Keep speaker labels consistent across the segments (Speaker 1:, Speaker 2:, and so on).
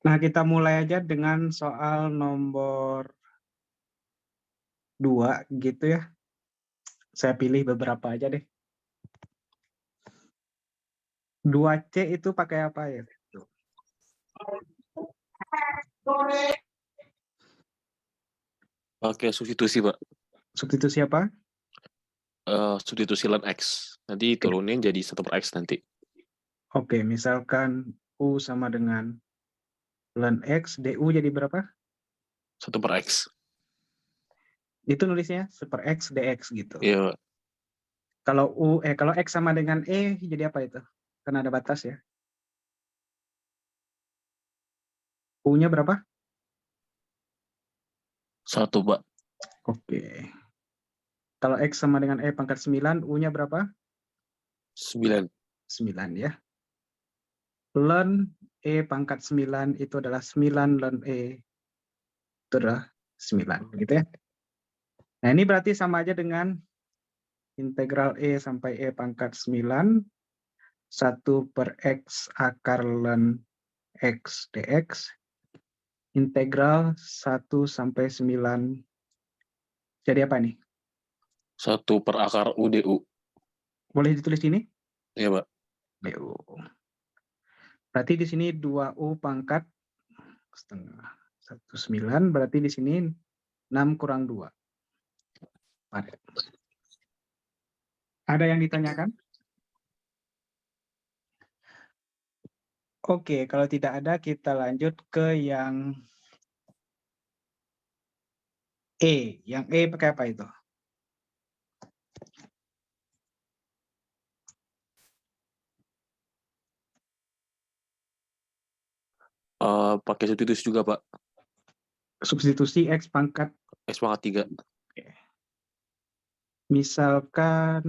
Speaker 1: Nah, kita mulai aja dengan soal nomor 2 gitu ya. Saya pilih beberapa aja deh. 2C itu pakai apa ya?
Speaker 2: Pakai substitusi, Pak.
Speaker 1: Substitusi apa?
Speaker 2: Substitusi ln X. Nanti turunin jadi 1/X nanti.
Speaker 1: Oke, misalkan U sama dengan ln X, DU jadi berapa?
Speaker 2: 1/X.
Speaker 1: Itu nulisnya 1/X dx gitu.
Speaker 2: Iya, Pak.
Speaker 1: Kalau X sama dengan jadi apa itu? Karena ada batas ya. U-nya berapa?
Speaker 2: 1, Pak.
Speaker 1: Oke. Kalau X sama dengan pangkat 9, U-nya berapa?
Speaker 2: 9.
Speaker 1: 9 ya. Ln pangkat 9 itu adalah 9 ln itu adalah 9 gitu ya. Nah, ini berarti sama aja dengan integral sampai pangkat 9 1/X akar ln X dx integral 1 sampai 9 jadi apa nih?
Speaker 2: 1/akar UDU.
Speaker 1: Boleh ditulis ini?
Speaker 2: Iya, Pak.
Speaker 1: DU. Berarti di sini 2U pangkat setengah 9 berarti di sini 6 kurang 2. Ada yang ditanyakan? Oke, kalau tidak ada kita lanjut ke yang Yang pakai apa itu?
Speaker 2: Pakai substitusi juga, Pak.
Speaker 1: Substitusi X pangkat.
Speaker 2: X/3.
Speaker 1: Misalkan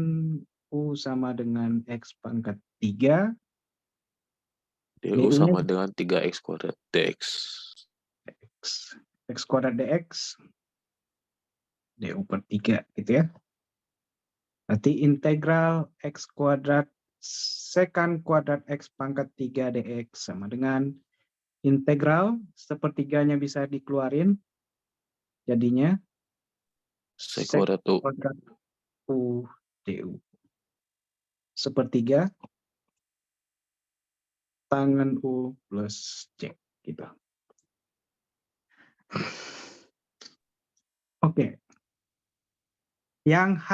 Speaker 1: U sama dengan X pangkat 3,
Speaker 2: DU
Speaker 1: DU-nya
Speaker 2: sama dengan 3X² dx.
Speaker 1: X kuadrat dx, DU/3 gitu ya. Berarti integral X kuadrat sekant kuadrat X pangkat 3 dx sama dengan integral sepertiganya bisa dikeluarin, jadinya sek
Speaker 2: Sekuadrat U.
Speaker 1: kuadrat U du. Sepertiga tangan U plus C gitu. Oke. Yang H.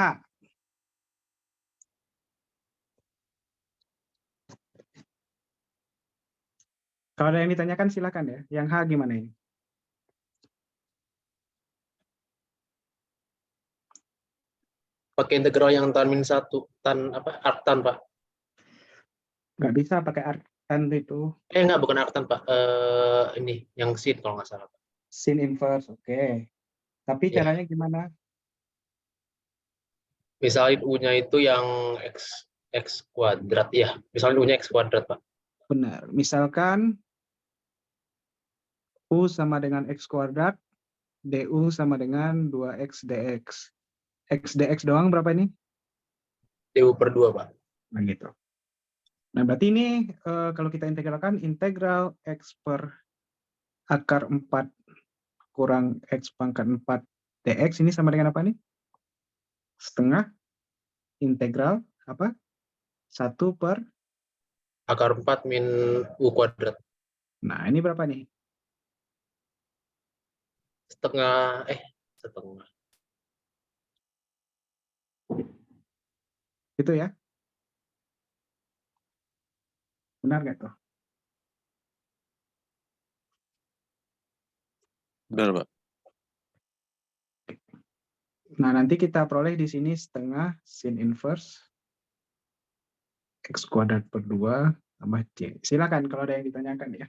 Speaker 1: Kalau ada yang ditanyakan silakan ya. Yang H gimana ini?
Speaker 3: Pakai integral yang tan min 1, arctan, Pak.
Speaker 1: Nggak bisa pakai arctan itu.
Speaker 3: Enggak, bukan arctan, Pak. Ini yang sin kalau nggak salah, Pak.
Speaker 1: Sin inverse, oke. Tapi
Speaker 3: Ya.
Speaker 1: caranya gimana?
Speaker 3: Misalnya U-nya itu yang X kuadrat ya. Misalnya U-nya X kuadrat, Pak.
Speaker 1: Benar. Misalkan U sama dengan X kuadrat, DU sama dengan 2X dx. X dx doang berapa ini?
Speaker 3: DU/2, Pak.
Speaker 1: Nah gitu. Nah berarti ini kalau kita integralkan integral X per akar 4 kurang X pangkat 4 dx ini sama dengan apa nih? Setengah integral apa? 1 per
Speaker 3: Akar 4 min U kuadrat.
Speaker 1: Nah, ini berapa nih?
Speaker 3: Setengah.
Speaker 1: Itu ya? Benar nggak tuh?
Speaker 2: Benar, Pak.
Speaker 1: Nah, nanti kita peroleh di sini setengah sin inverse X kuadrat per 2 tambah C. Silakan kalau ada yang ditanyakan ya.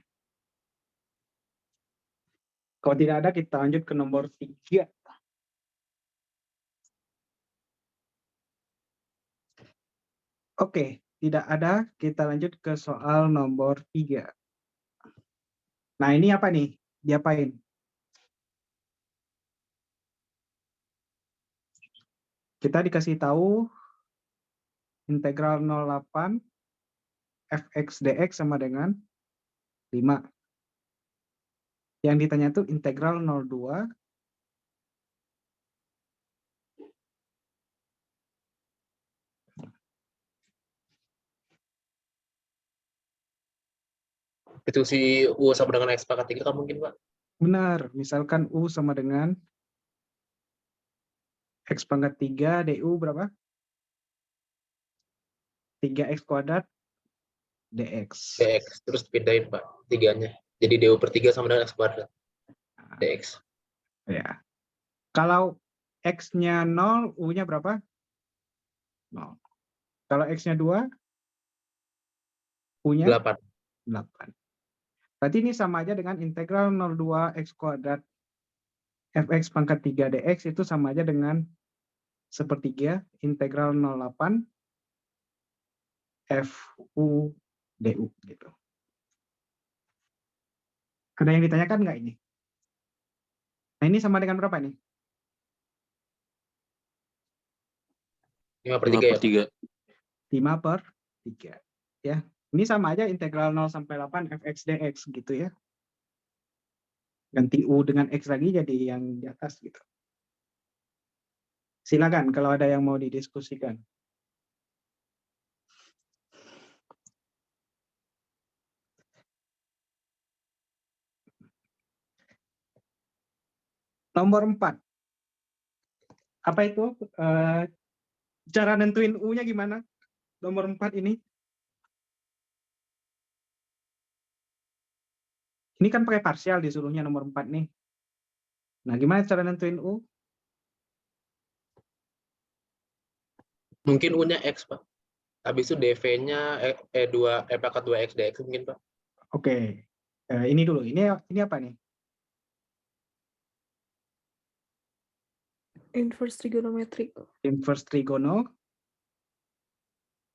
Speaker 1: Kalau tidak ada, kita lanjut ke nomor 3. Oke, tidak ada, kita lanjut ke soal nomor 3. Nah, ini apa nih? Diapain? Kita dikasih tahu integral 08 fx dx sama dengan 5. Yang ditanya itu integral 02
Speaker 3: Itu si U sama dengan X pangkat 3 kan mungkin, Pak?
Speaker 1: benar. Misalkan U sama dengan X pangkat 3 DU berapa? 3X kuadrat DX.
Speaker 3: DX. Terus pindahin, Pak, 3-nya. Jadi DU per 3 sama dengan X kuadrat. DX.
Speaker 1: Ya. Kalau X-nya 0, U-nya berapa? 0. Kalau X-nya 2, U-nya
Speaker 3: 8.
Speaker 1: 8. Berarti ini sama aja dengan integral 02 X kuadrat Fx pangkat 3 dx itu sama aja dengan sepertiga integral 08 Fu du gitu. Ada yang ditanyakan nggak ini? Nah ini sama dengan berapa nih?
Speaker 3: 5 per
Speaker 2: 5
Speaker 3: 3
Speaker 2: per
Speaker 3: ya,
Speaker 2: 3.
Speaker 1: 5 per 3. Ya. Ini sama aja integral 0 sampai 8 Fx dx gitu ya. Ganti U dengan X lagi jadi yang di atas gitu. Silakan kalau ada yang mau didiskusikan. Nomor 4. Apa itu? Cara nentuin U-nya gimana? Nomor 4 ini. Ini kan pakai parsial disuruhnya nomor 4 nih. Nah, gimana cara nentuin U?
Speaker 3: Mungkin U-nya X, Pak. Habis itu DV-nya E pangkat 2X DX mungkin, Pak.
Speaker 1: Oke. Ini dulu. Ini apa nih?
Speaker 4: Inverse trigonometry.
Speaker 1: Inverse trigono.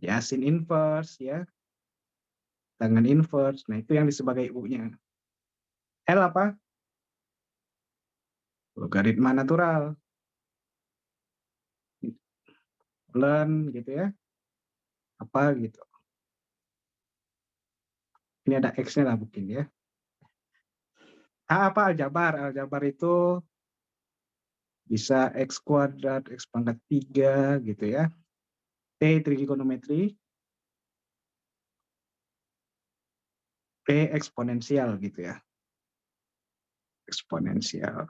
Speaker 1: Ya, sin inverse ya. Tangan inverse. Nah, itu yang sebagai U-nya. L apa? Logaritma natural. Ln gitu ya. Apa gitu. Ini ada X-nya lah mungkin ya. Apa aljabar? Aljabar itu bisa X kuadrat, X pangkat 3 gitu ya. T trigonometri. P eksponensial gitu ya. Eksponensial.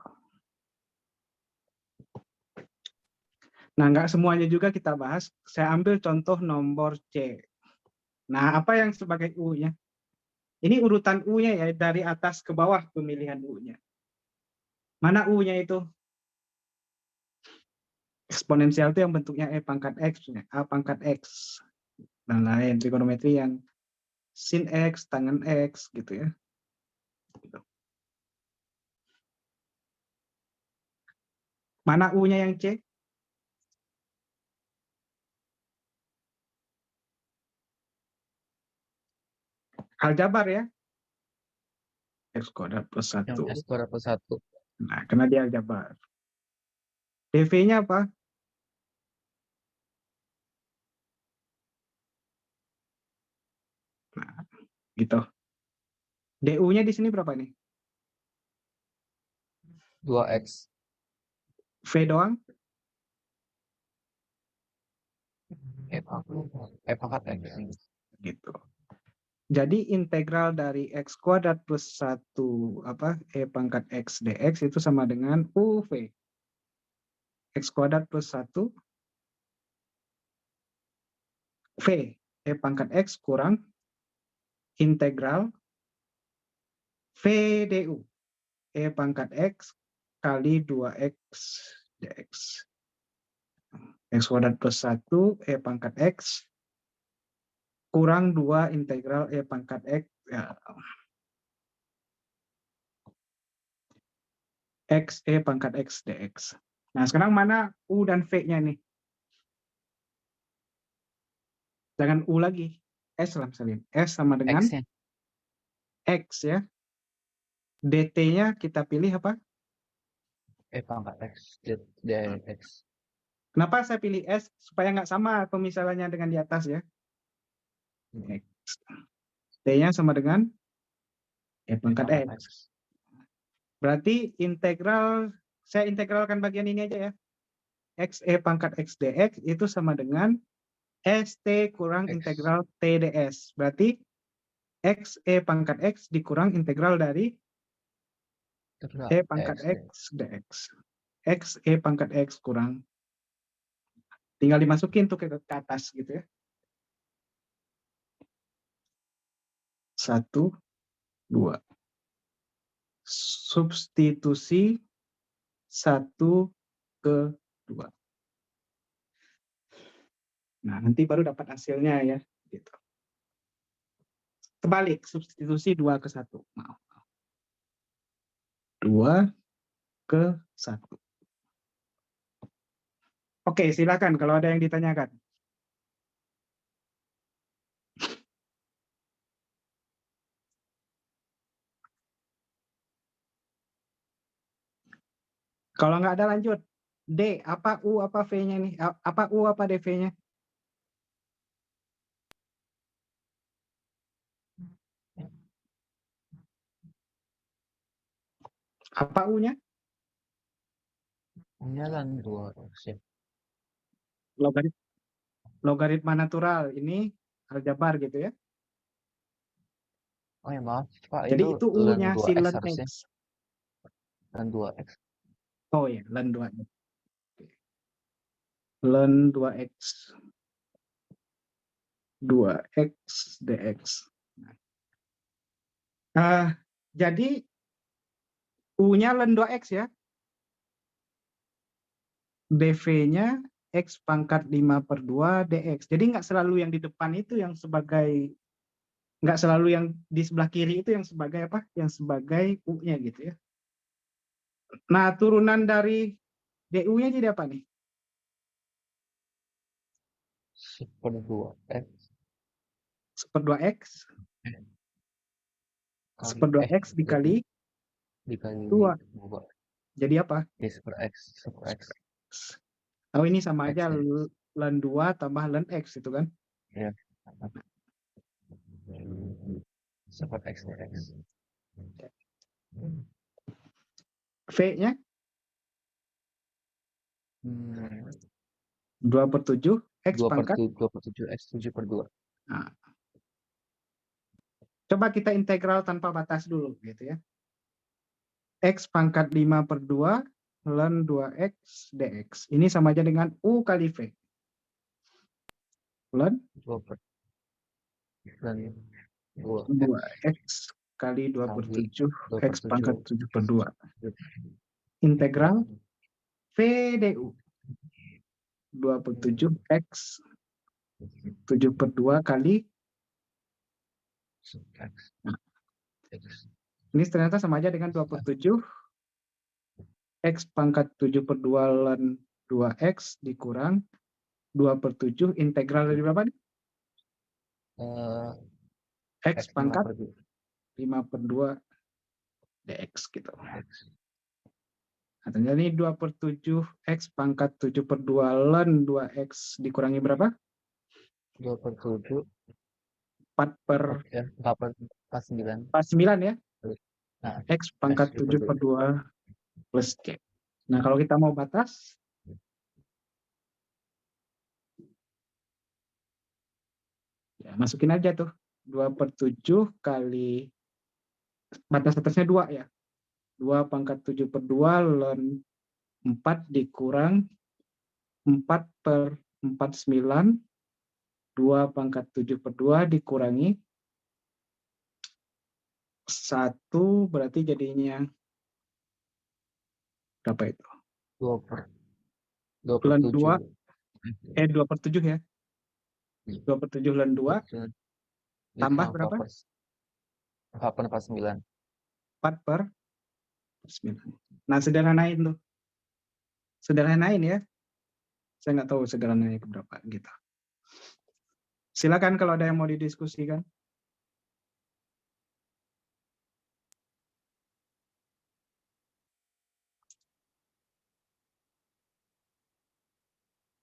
Speaker 1: Nah, nggak semuanya juga kita bahas. Saya ambil contoh nomor C. Nah, apa yang sebagai U-nya? Ini urutan U-nya ya, dari atas ke bawah pemilihan U-nya. Mana U-nya itu? Eksponensial itu yang bentuknya E pangkat X, A pangkat X. Dan lain trigonometri yang sin X, tangen X gitu ya. Mana U-nya yang C? Aljabar ya. X kuadrat plus 1.
Speaker 5: Yang S kuadrat plus 1.
Speaker 1: Nah, karena dia aljabar. DV-nya apa? Nah, gitu. DU-nya di sini berapa nih?
Speaker 5: 2X.
Speaker 1: V doang?
Speaker 5: E pangkat X.
Speaker 1: Gitu. Jadi integral dari X kuadrat plus 1 E pangkat X dx itu sama dengan UV. X kuadrat plus 1 V E pangkat X kurang integral V du E pangkat X kali 2X dx. X kuadrat plus 1 E pangkat X kurang 2 integral E pangkat X ya. X E pangkat X dx. Nah, sekarang mana U dan V-nya nih? Jangan U lagi. S lah misalnya. S sama dengan
Speaker 5: X-nya.
Speaker 1: X ya. DT-nya kita pilih apa?
Speaker 5: E pangkat X. DX.
Speaker 1: Kenapa saya pilih S? Supaya nggak sama pemisalannya dengan di atas ya. X. T-nya sama dengan E pangkat X. Berarti integral, saya integralkan bagian ini aja ya. XE pangkat X dx itu sama dengan ST kurang
Speaker 5: X.
Speaker 1: integral T ds. Berarti XE pangkat X dikurang integral dari
Speaker 5: Integral
Speaker 1: E pangkat X
Speaker 5: X
Speaker 1: dx. XE pangkat X kurang. Tinggal dimasukin tuh ke atas gitu ya. 1, 2. Substitusi 1 ke 2. Nah, nanti baru dapat hasilnya ya. Gitu. Kebalik, substitusi 2 ke 1. Maaf. 2 ke 1. Oke, silakan kalau ada yang ditanyakan. Kalau nggak ada lanjut. D, apa U, apa V-nya nih? Apa U, apa DV-nya? Apa U-nya?
Speaker 5: Jalan 2 X ya.
Speaker 1: Logaritma natural. Ini aljabar gitu ya.
Speaker 5: Oh ya maaf Pak,
Speaker 1: Jadi itu U-nya, si
Speaker 5: ln 2x
Speaker 1: ln
Speaker 5: harusnya.
Speaker 1: X.
Speaker 5: Ln 2x.
Speaker 1: Oh ya, ln 2X. Ln 2X. 2X dx. Jadi U-nya ln 2X ya. dv-nya X pangkat 5/2 dx. Jadi nggak selalu yang di depan itu yang sebagai, nggak selalu yang di sebelah kiri itu yang sebagai apa? Yang sebagai U-nya gitu ya. Nah, turunan dari du-nya jadi apa nih?
Speaker 5: 1/2x.
Speaker 1: 1/2x.
Speaker 5: Kali
Speaker 1: 1/2x dikali
Speaker 5: dikali
Speaker 1: 2.
Speaker 5: 2.
Speaker 1: Jadi apa?
Speaker 5: Ya, 1/x.
Speaker 1: Oh, ini sama aja
Speaker 5: X,
Speaker 1: ln 2 tambah ln x itu kan?
Speaker 5: ya. 1/x dx.
Speaker 1: V-nya 2/7 X
Speaker 5: 2 per
Speaker 1: pangkat.
Speaker 5: 2/7 X 7/2.
Speaker 1: Nah, coba kita integral tanpa batas dulu gitu ya. X pangkat 5/2 ln 2X dx. Ini sama aja dengan U kali V. Ln 2X kali 2/7 X pangkat 7/2. Integral V du. 2/7 X 7/2 kali. Nah, ini ternyata sama aja dengan 2/7 X pangkat 7/2 ln 2X dikurang 2/7 integral dari berapa nih? X pangkat 5/2 dx gitu. Nah, ternyata ini 2/7 X pangkat 7/2 ln 2X dikurangi berapa?
Speaker 5: 2/7
Speaker 1: 4/9 ya?
Speaker 5: Nah,
Speaker 1: X pangkat 7/2 plus C. Nah, kalau kita mau batas, ya masukin aja tuh. 2/7 kali, batas atasnya 2 ya. 2 pangkat 7/2 ln 4 dikurang 4/49. 2 pangkat 7/2 dikurangi 1 berarti jadinya berapa itu?
Speaker 5: 2/7
Speaker 1: 2/7 ya. 2/7 ln 2 tambah berapa?
Speaker 5: 4/49.
Speaker 1: 4/9. Nah, sederhanain tuh. Sederhanain ya. Saya nggak tahu sederhananya ke berapa gitu. Silakan kalau ada yang mau didiskusikan.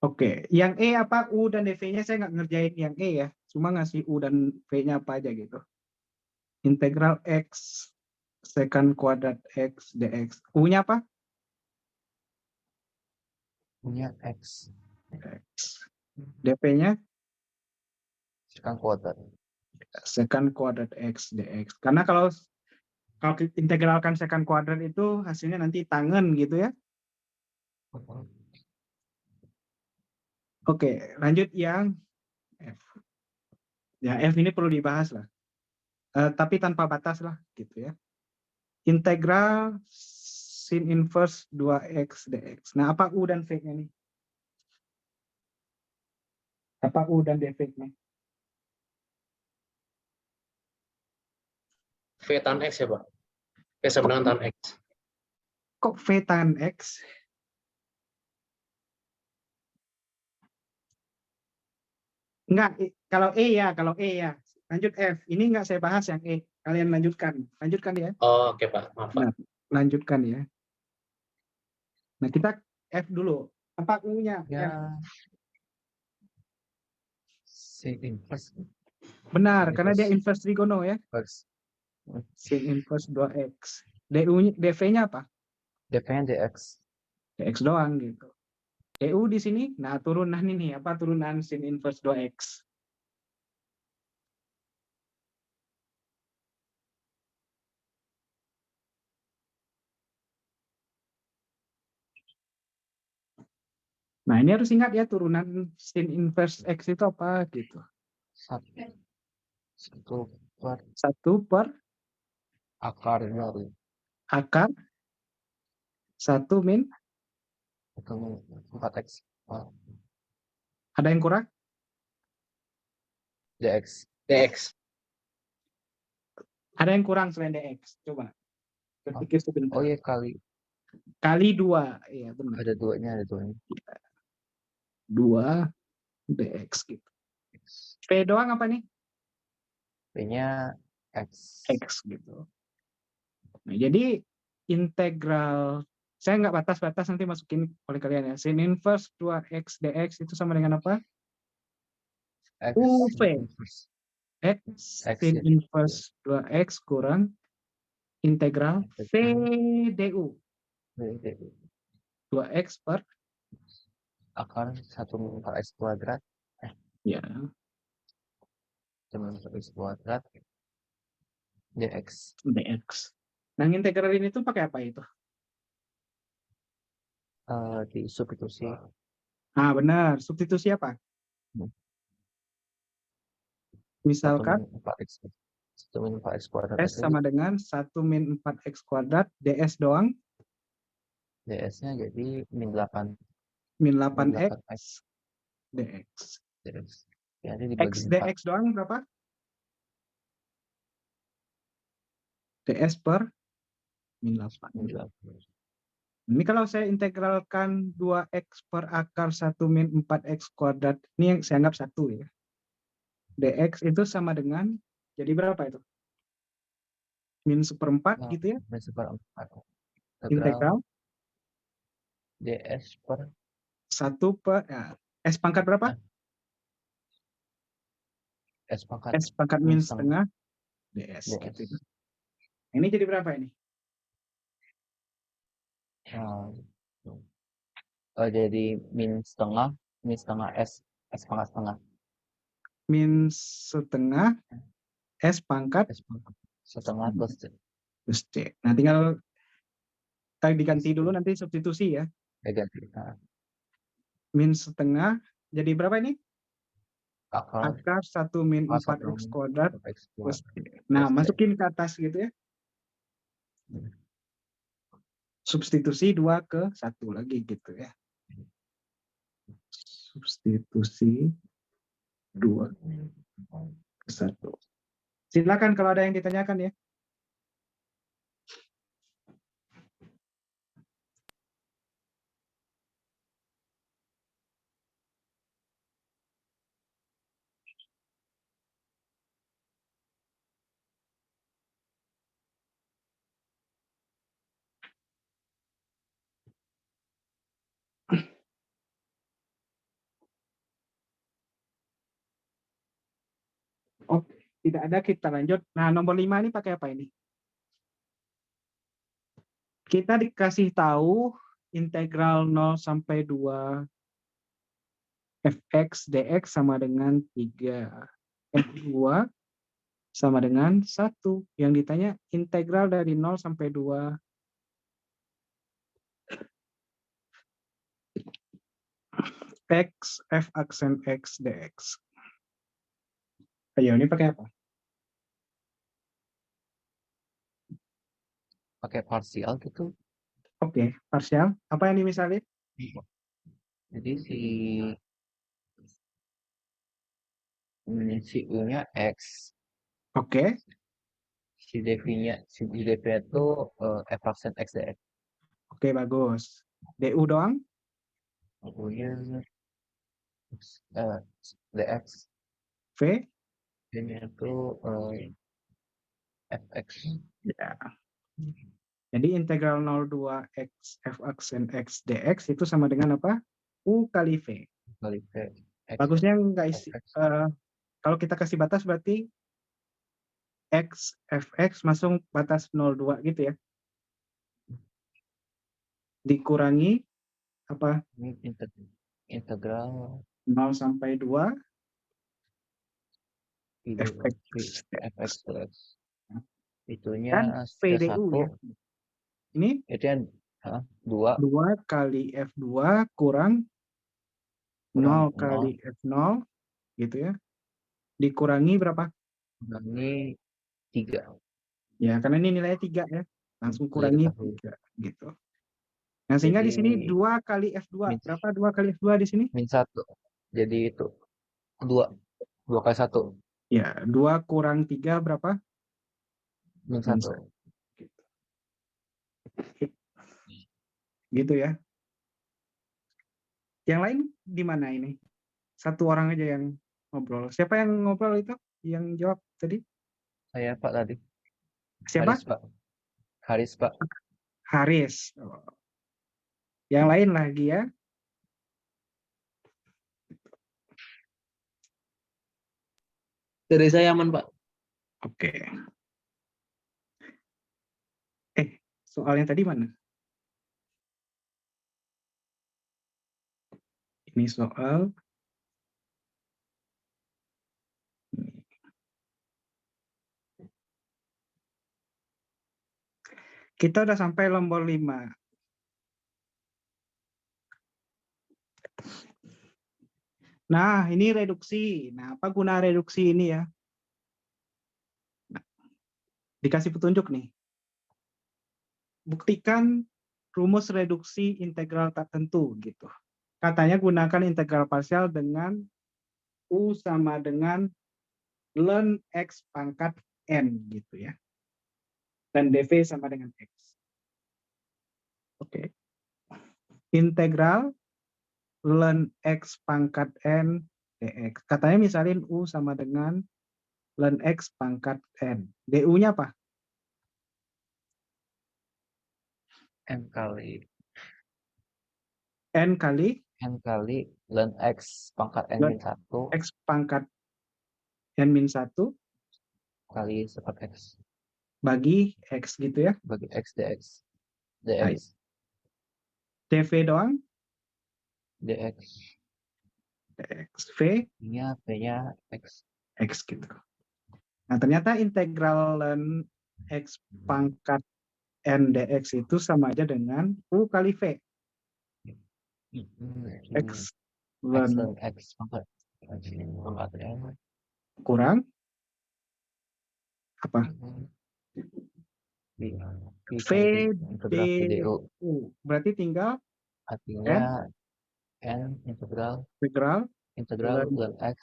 Speaker 1: Oke, yang E apa? U dan DV-nya saya nggak ngerjain yang E ya. Cuma ngasih U dan V-nya apa aja gitu. Integral X secant kuadrat X dx. U-nya apa?
Speaker 5: punya X
Speaker 1: X. DP-nya
Speaker 5: secant kuadrat.
Speaker 1: secant kuadrat X dx. Karena kalau kita integralkan secant kuadrat itu hasilnya nanti tangen gitu ya. Oke, lanjut yang F. Ya, F ini perlu dibahas lah. Tapi tanpa batas lah gitu ya. Integral sin inverse 2x dx. Nah, apa U dan V-nya nih? Apa U dan dV-nya?
Speaker 3: V tan X ya, Pak? V sama dengan tan X.
Speaker 1: Kok V tan X? Enggak, kalau E ya. Lanjut F. Ini enggak saya bahas yang E. Kalian lanjutkan. Lanjutkan ya.
Speaker 3: Oh, oke, Pak. Maaf, Pak.
Speaker 1: Nah, lanjutkan ya. Nah, kita F dulu. Apa U-nya? F.
Speaker 5: Ya sin inverse
Speaker 1: Benar,
Speaker 5: sin
Speaker 1: karena dia
Speaker 5: inverse
Speaker 1: inverse trigono ya.
Speaker 5: inverse.
Speaker 1: Sin inverse 2x. DV-nya apa?
Speaker 5: DP-nya dx.
Speaker 1: Dx doang gitu. DU di sini, nah turunan ini apa turunan sin inverse 2x. Nah, ini harus ingat ya turunan sin inverse x itu apa gitu.
Speaker 5: Satu per
Speaker 1: 1 per
Speaker 5: akar dari
Speaker 1: akar 1 min,
Speaker 5: 4x
Speaker 1: ada yang kurang?
Speaker 5: dx.
Speaker 3: DX.
Speaker 1: Ada yang kurang selain dx? Coba berpikir sebentar.
Speaker 5: Oh iya, kali
Speaker 1: Kali 2, iya benar.
Speaker 5: ada duanya.
Speaker 1: 2 dx gitu. V doang apa nih?
Speaker 5: P-nya x.
Speaker 1: X gitu. Nah, jadi integral, saya nggak batas-batas nanti masukin oleh kalian ya. Sin inverse 2x dx itu sama dengan apa?
Speaker 5: X
Speaker 1: UV.
Speaker 5: inverse.
Speaker 1: X
Speaker 5: X
Speaker 1: sin
Speaker 5: ya.
Speaker 1: inverse 2x kurang integral V du.
Speaker 5: Jadi
Speaker 1: 2x per,
Speaker 5: akar 1 min 4x kuadrat
Speaker 1: ya,
Speaker 5: dengan 4x kuadrat dx.
Speaker 1: dx. Nah, integral ini tuh pakai apa itu?
Speaker 5: Disubstitusi
Speaker 1: Ah, benar. Substitusi apa? Misalkan
Speaker 5: 1 min 4x kuadrat
Speaker 1: S sama dengan 1 min 4x kuadrat ds doang,
Speaker 5: ds-nya jadi min 8
Speaker 1: min
Speaker 5: min
Speaker 1: 8x
Speaker 5: 8x
Speaker 1: dx.
Speaker 5: dx. Jadi
Speaker 1: X
Speaker 5: dibagi 4
Speaker 1: dx doang berapa? ds per min 8.
Speaker 5: min 8.
Speaker 1: Ini kalau saya integralkan 2x per akar 1 min 4x kuadrat, ini yang saya anggap 1 ya. Dx itu sama dengan, jadi berapa itu? Min 1/4 gitu ya,
Speaker 5: Min 1/4
Speaker 1: integral
Speaker 5: ds per
Speaker 1: 1 per, ya, S pangkat berapa?
Speaker 5: s pangkat
Speaker 1: S pangkat min setengah ds.
Speaker 5: ds.
Speaker 1: Gitu. Ini jadi berapa ini?
Speaker 5: Jadi min setengah s pangkat setengah
Speaker 1: Min setengah S pangkat
Speaker 5: s pangkat setengah plus c.
Speaker 1: plus C. Nah, tinggal diganti dulu nanti substitusi ya.
Speaker 5: Ganti
Speaker 1: Min setengah, jadi berapa ini?
Speaker 5: akar
Speaker 1: Akar 1 min 4x kuadrat
Speaker 5: x
Speaker 1: plus
Speaker 5: kuadrat.
Speaker 1: C. Nah,
Speaker 5: plus C.
Speaker 1: masukin ke atas gitu ya. Substitusi 2 ke 1 lagi gitu ya. Substitusi 2 ke 1. Silakan kalau ada yang ditanyakan ya. Oke, tidak ada, kita lanjut. Nah, nomor 5 ini pakai apa ini? Kita dikasih tahu integral 0 sampai 2 fx dx sama dengan 3. F2 sama dengan 1. Yang ditanya integral dari 0 sampai 2 x f aksen x dx. Ayo, ini pakai apa?
Speaker 5: Pakai parsial gitu.
Speaker 1: Oke, parsial. Apa yang dimisalin?
Speaker 5: Jadi si U-nya X,
Speaker 1: Oke,
Speaker 5: si DV-nya itu F aksen X dx.
Speaker 1: oke, bagus. DU doang?
Speaker 5: U-nya dx.
Speaker 1: V?
Speaker 5: V-nya itu fx.
Speaker 1: Ya. Jadi integral 02 x f aksen x dx itu sama dengan apa? U kali V.
Speaker 5: Kali V. X
Speaker 1: Bagusnya nggak isi.
Speaker 5: fx.
Speaker 1: Kalau kita kasih batas berarti x fx masuk batas 02 gitu ya. Dikurangi apa?
Speaker 5: Ini integral
Speaker 1: 0 sampai 2
Speaker 5: fx
Speaker 1: fx
Speaker 5: dx.
Speaker 1: kan
Speaker 5: Itunya
Speaker 1: PDU
Speaker 5: satu.
Speaker 1: ya. Ini
Speaker 5: Itu yang 2
Speaker 1: kali F2 kurang 0 kali F0 gitu ya. Dikurangi berapa?
Speaker 5: Kurangi 3.
Speaker 1: Ya, karena ini nilainya 3 ya. Langsung
Speaker 5: Iya,
Speaker 1: kurangi
Speaker 5: tahu.
Speaker 1: 3 gitu. Nah, sehingga di sini
Speaker 5: Jadi
Speaker 1: 2 kali F2.
Speaker 5: min-
Speaker 1: Berapa 2 kali F2 di sini?
Speaker 5: min 1. Jadi itu 2 kali 1
Speaker 1: Ya, 2 kurang 3 berapa?
Speaker 5: min
Speaker 1: Min
Speaker 5: 1.
Speaker 1: satu. Gitu ya. Yang lain di mana ini? Satu orang aja yang ngobrol. Siapa yang ngobrol itu? Yang jawab tadi?
Speaker 5: Saya Pak tadi.
Speaker 1: Siapa?
Speaker 5: Haris Pak.
Speaker 1: Haris. Oh. Yang lain lagi ya.
Speaker 3: Dari saya aman, Pak.
Speaker 1: Oke. Soal yang tadi mana? Ini soal kita udah sampai nomor 5. Nah, ini reduksi. Nah, apa guna reduksi ini ya? Nah, dikasih petunjuk nih. Buktikan rumus reduksi integral tak tentu gitu. Katanya gunakan integral parsial dengan U sama dengan ln X pangkat N gitu ya. Dan dV sama dengan X. Oke. Integral ln X pangkat N dx. Katanya misalin U sama dengan ln X pangkat N. DU-nya apa?
Speaker 5: N kali ln X pangkat N min 1
Speaker 1: X pangkat N min 1
Speaker 5: kali sekat X
Speaker 1: bagi X gitu ya.
Speaker 5: bagi X dx.
Speaker 1: dV doang.
Speaker 5: dx.
Speaker 1: V
Speaker 5: Nya V-nya X.
Speaker 1: X gitu. Nah, ternyata integral ln X pangkat N dx itu sama aja dengan U kali V. X ln
Speaker 5: X pangkat N
Speaker 1: kurang apa? V DU. Berarti tinggal
Speaker 5: artinya N integral ln X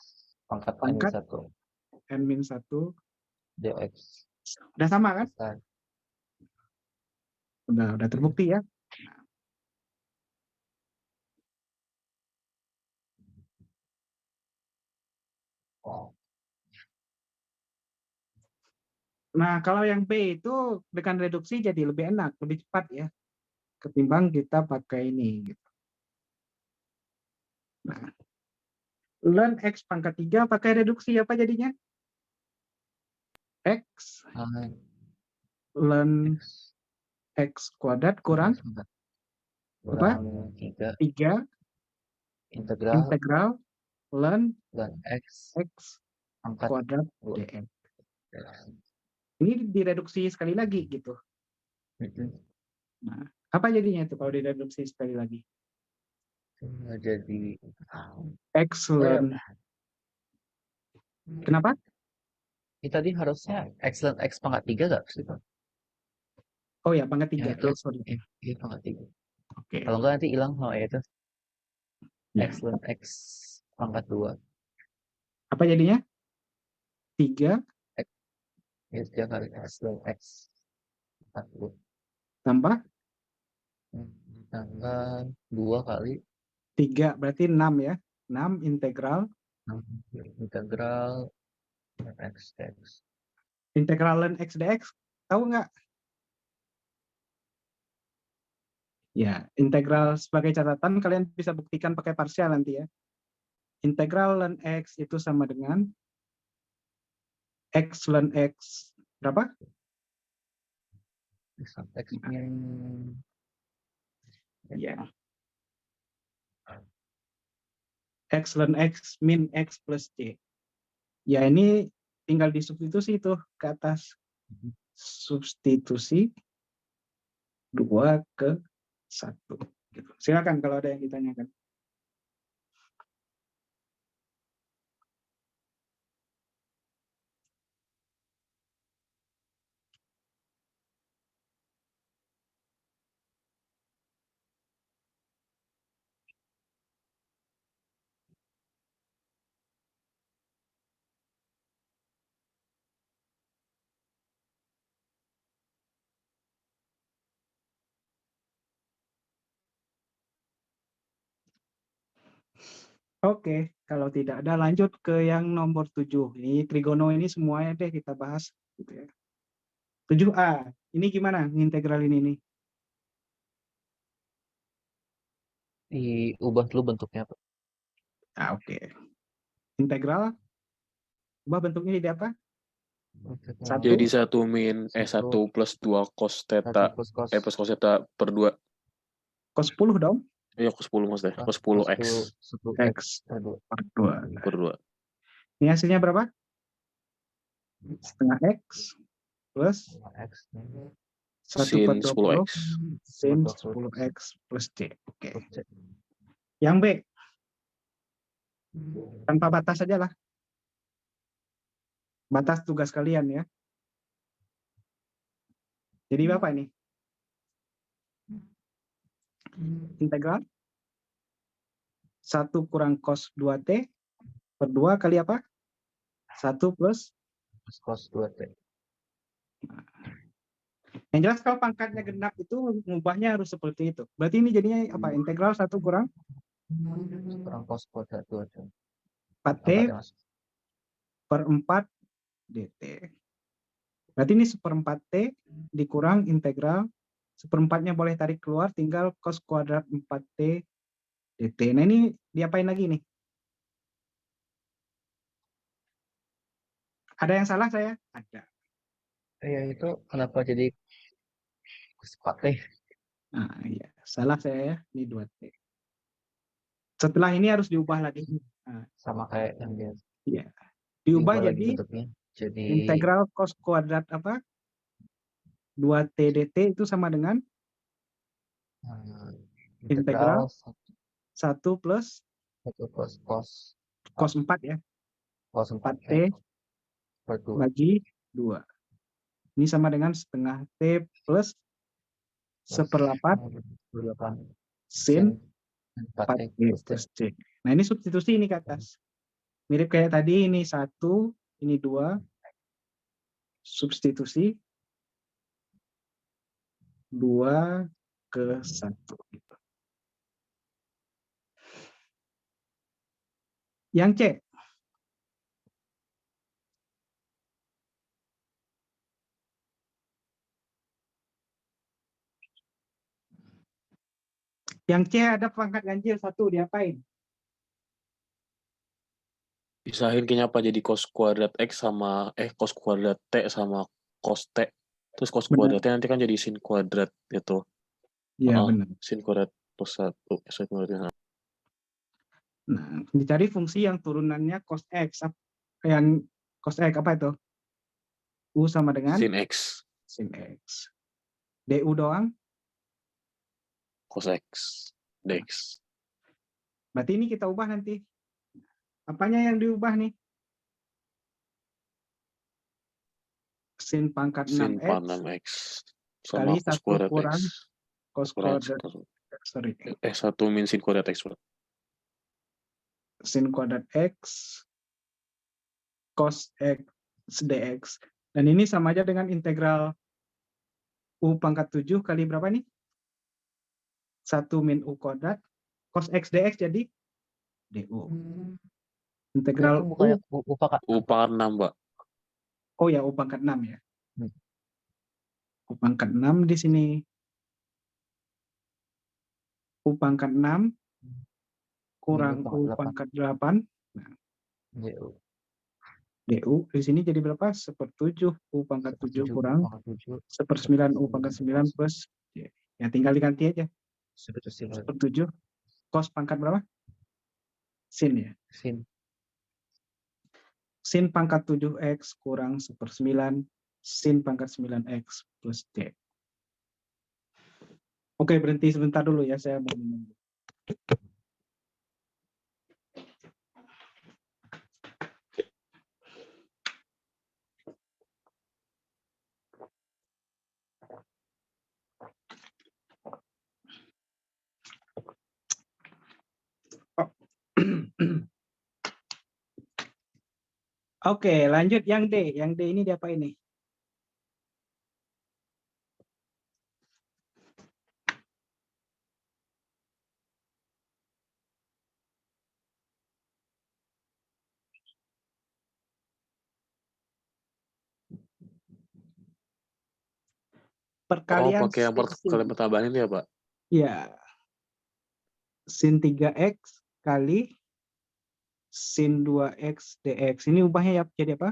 Speaker 5: pangkat N min 1
Speaker 1: N min 1
Speaker 5: dx.
Speaker 1: udah sama kan? Udah terbukti ya. Nah, kalau yang B itu dengan reduksi jadi lebih enak, lebih cepat ya, ketimbang kita pakai ini. Gitu. Nah, ln X pangkat 3 pakai reduksi apa jadinya? X ln X kuadrat kurang
Speaker 5: kurang 3
Speaker 1: 3
Speaker 5: integral
Speaker 1: integral ln
Speaker 5: dan X
Speaker 1: X
Speaker 5: pangkat
Speaker 1: kuadrat
Speaker 5: 2.
Speaker 1: dx. Ini direduksi sekali lagi gitu. Nah, apa jadinya itu kalau direduksi sekali lagi?
Speaker 5: Jadi
Speaker 1: X
Speaker 5: oh ya,
Speaker 1: ln kenapa?
Speaker 5: ini tadi harusnya X dan X pangkat 3 nggak sih, Pak?
Speaker 1: Oh ya, pangkat 3.
Speaker 5: Yang itu,
Speaker 1: Ya, sorry.
Speaker 5: iya pangkat 3.
Speaker 1: Oke.
Speaker 5: Kalau nggak nanti hilang sama ya itu.
Speaker 1: Ya.
Speaker 5: X dan X pangkat 2.
Speaker 1: Apa jadinya? 3
Speaker 5: Ya, 3 kali X dan X pangkat 2.
Speaker 1: tambah
Speaker 5: Tambah 2 kali
Speaker 1: 3 berarti 6 ya. 6 integral
Speaker 5: integral X X.
Speaker 1: integral ln X dx. Tahu nggak? Ya, integral sebagai catatan kalian bisa buktikan pakai parsial nanti ya. Integral ln X itu sama dengan X ln X berapa?
Speaker 5: X min
Speaker 1: Ya. X ln X min X plus C. Ya, ini tinggal disubstitusi itu ke atas. Substitusi 2 ke 1. Gitu. Silakan kalau ada yang ditanyakan. Oke, kalau tidak ada lanjut ke yang nomor 7. Ini trigono ini semuanya deh kita bahas. Gitu ya. 7A, ini gimana integral ini nih?
Speaker 5: diubah dulu bentuknya, Pak.
Speaker 1: Oke. Integral, ubah bentuknya jadi apa? Satu.
Speaker 2: Jadi 1 min 1 plus 2 cos theta
Speaker 5: plus cos
Speaker 2: plus cos theta per 2.
Speaker 1: Cos 10 dong.
Speaker 2: Iya, cos 10 maksudnya. Cos 10 X
Speaker 5: 10
Speaker 1: X
Speaker 5: per 2.
Speaker 1: per 2.
Speaker 2: per 2.
Speaker 1: Ini hasilnya berapa? Setengah X plus
Speaker 5: X
Speaker 1: 1
Speaker 2: Sin
Speaker 1: per 20
Speaker 2: 10X.
Speaker 1: sin 10X plus C. Oke. Yang B, tanpa batas saja lah. Batas tugas kalian ya. Jadi Bapak ini? Integral 1 kurang cos 2T per 2 kali apa? 1 plus
Speaker 5: cos 2T.
Speaker 1: yang jelas kalau pangkatnya genap itu mengubahnya harus seperti itu. Berarti ini jadinya apa? Integral 1 kurang
Speaker 5: Cos kuadrat 2T.
Speaker 1: 4T per 4 dt. Berarti ini 1/4T dikurang integral 1/4-nya boleh tarik keluar, tinggal cos kuadrat 4T dt. Nah ini diapain lagi nih? Ada yang salah saya? Ada.
Speaker 5: Ya itu kenapa jadi cos 4T?
Speaker 1: Nah iya, salah saya ya, ini 2T. Setelah ini harus diubah lagi. Nah,
Speaker 5: Sama kayak yang biasa.
Speaker 1: iya. Diubah
Speaker 5: lagi
Speaker 1: jadi
Speaker 5: bentuknya. Jadi
Speaker 1: integral cos kuadrat apa? 2T dt itu sama dengan integral 1 plus
Speaker 5: 1 plus cos
Speaker 1: cos 4 ya.
Speaker 5: cos
Speaker 1: 4T
Speaker 5: per 2.
Speaker 1: bagi 2. Ini sama dengan setengah T plus 1/8 sin 4T plus C. Nah ini substitusi ini ke atas. Mirip kayak tadi, ini 1, ini 2. Substitusi 2 ke 1. Gitu. Yang C. Yang C ada pangkat ganjil 1, diapain?
Speaker 2: Pisahin kayaknya apa jadi cos kuadrat X sama cos kuadrat T sama cos T. Terus cos
Speaker 1: Benar.
Speaker 2: kuadratnya nanti kan jadi sin kuadrat gitu.
Speaker 1: Iya,
Speaker 2: Heeh.
Speaker 1: benar.
Speaker 2: Sin kuadrat plus 1. Sin kuadratnya.
Speaker 1: Nah, dicari fungsi yang turunannya cos X. Yang cos X apa itu? U sama dengan
Speaker 2: Sin X.
Speaker 1: sin X. DU doang.
Speaker 2: Cos X. Dx.
Speaker 1: Berarti ini kita ubah nanti. Apanya yang diubah nih? Sin pangkat
Speaker 2: Sin
Speaker 1: 6X
Speaker 2: pangkat X.
Speaker 1: kali
Speaker 2: Sama cos
Speaker 1: 1
Speaker 2: kuadrat
Speaker 1: kurang
Speaker 2: X.
Speaker 1: cos
Speaker 2: Kurang
Speaker 1: kuadrat. Sorry.
Speaker 2: 1 min sin kuadrat X.
Speaker 1: Sin kuadrat X cos X dx. Dan ini sama aja dengan integral U pangkat 7 kali berapa nih? 1 min U kuadrat cos X dx jadi DU. Integral
Speaker 5: Itu bukannya
Speaker 1: U.
Speaker 5: pangkat
Speaker 2: U pangkat 6, Mbak.
Speaker 1: Oh ya, U pangkat 6 ya.
Speaker 5: Hmm.
Speaker 1: U pangkat 6 di sini. U pangkat 6 kurang
Speaker 5: min
Speaker 1: U
Speaker 5: U pangkat
Speaker 1: pangkat 8. Nah,
Speaker 5: 8. DU.
Speaker 1: DU di sini jadi berapa? 1/7 U pangkat 7 kurang 1/9 U pangkat 9 plus ya tinggal diganti aja. 1/7 cos pangkat berapa? Sin ya.
Speaker 5: Sin.
Speaker 1: Sin pangkat 7x kurang 1/9 sin pangkat 9x plus D. Oke, berhenti sebentar dulu ya, saya mau minum. Oke, lanjut yang D. Yang D ini diapain nih? Perkalian
Speaker 2: Pakai yang perkalian pertambahan itu ya, Pak?
Speaker 1: Ya. Sin 3x kali sin 2x dx. Ini ubahnya ya jadi apa?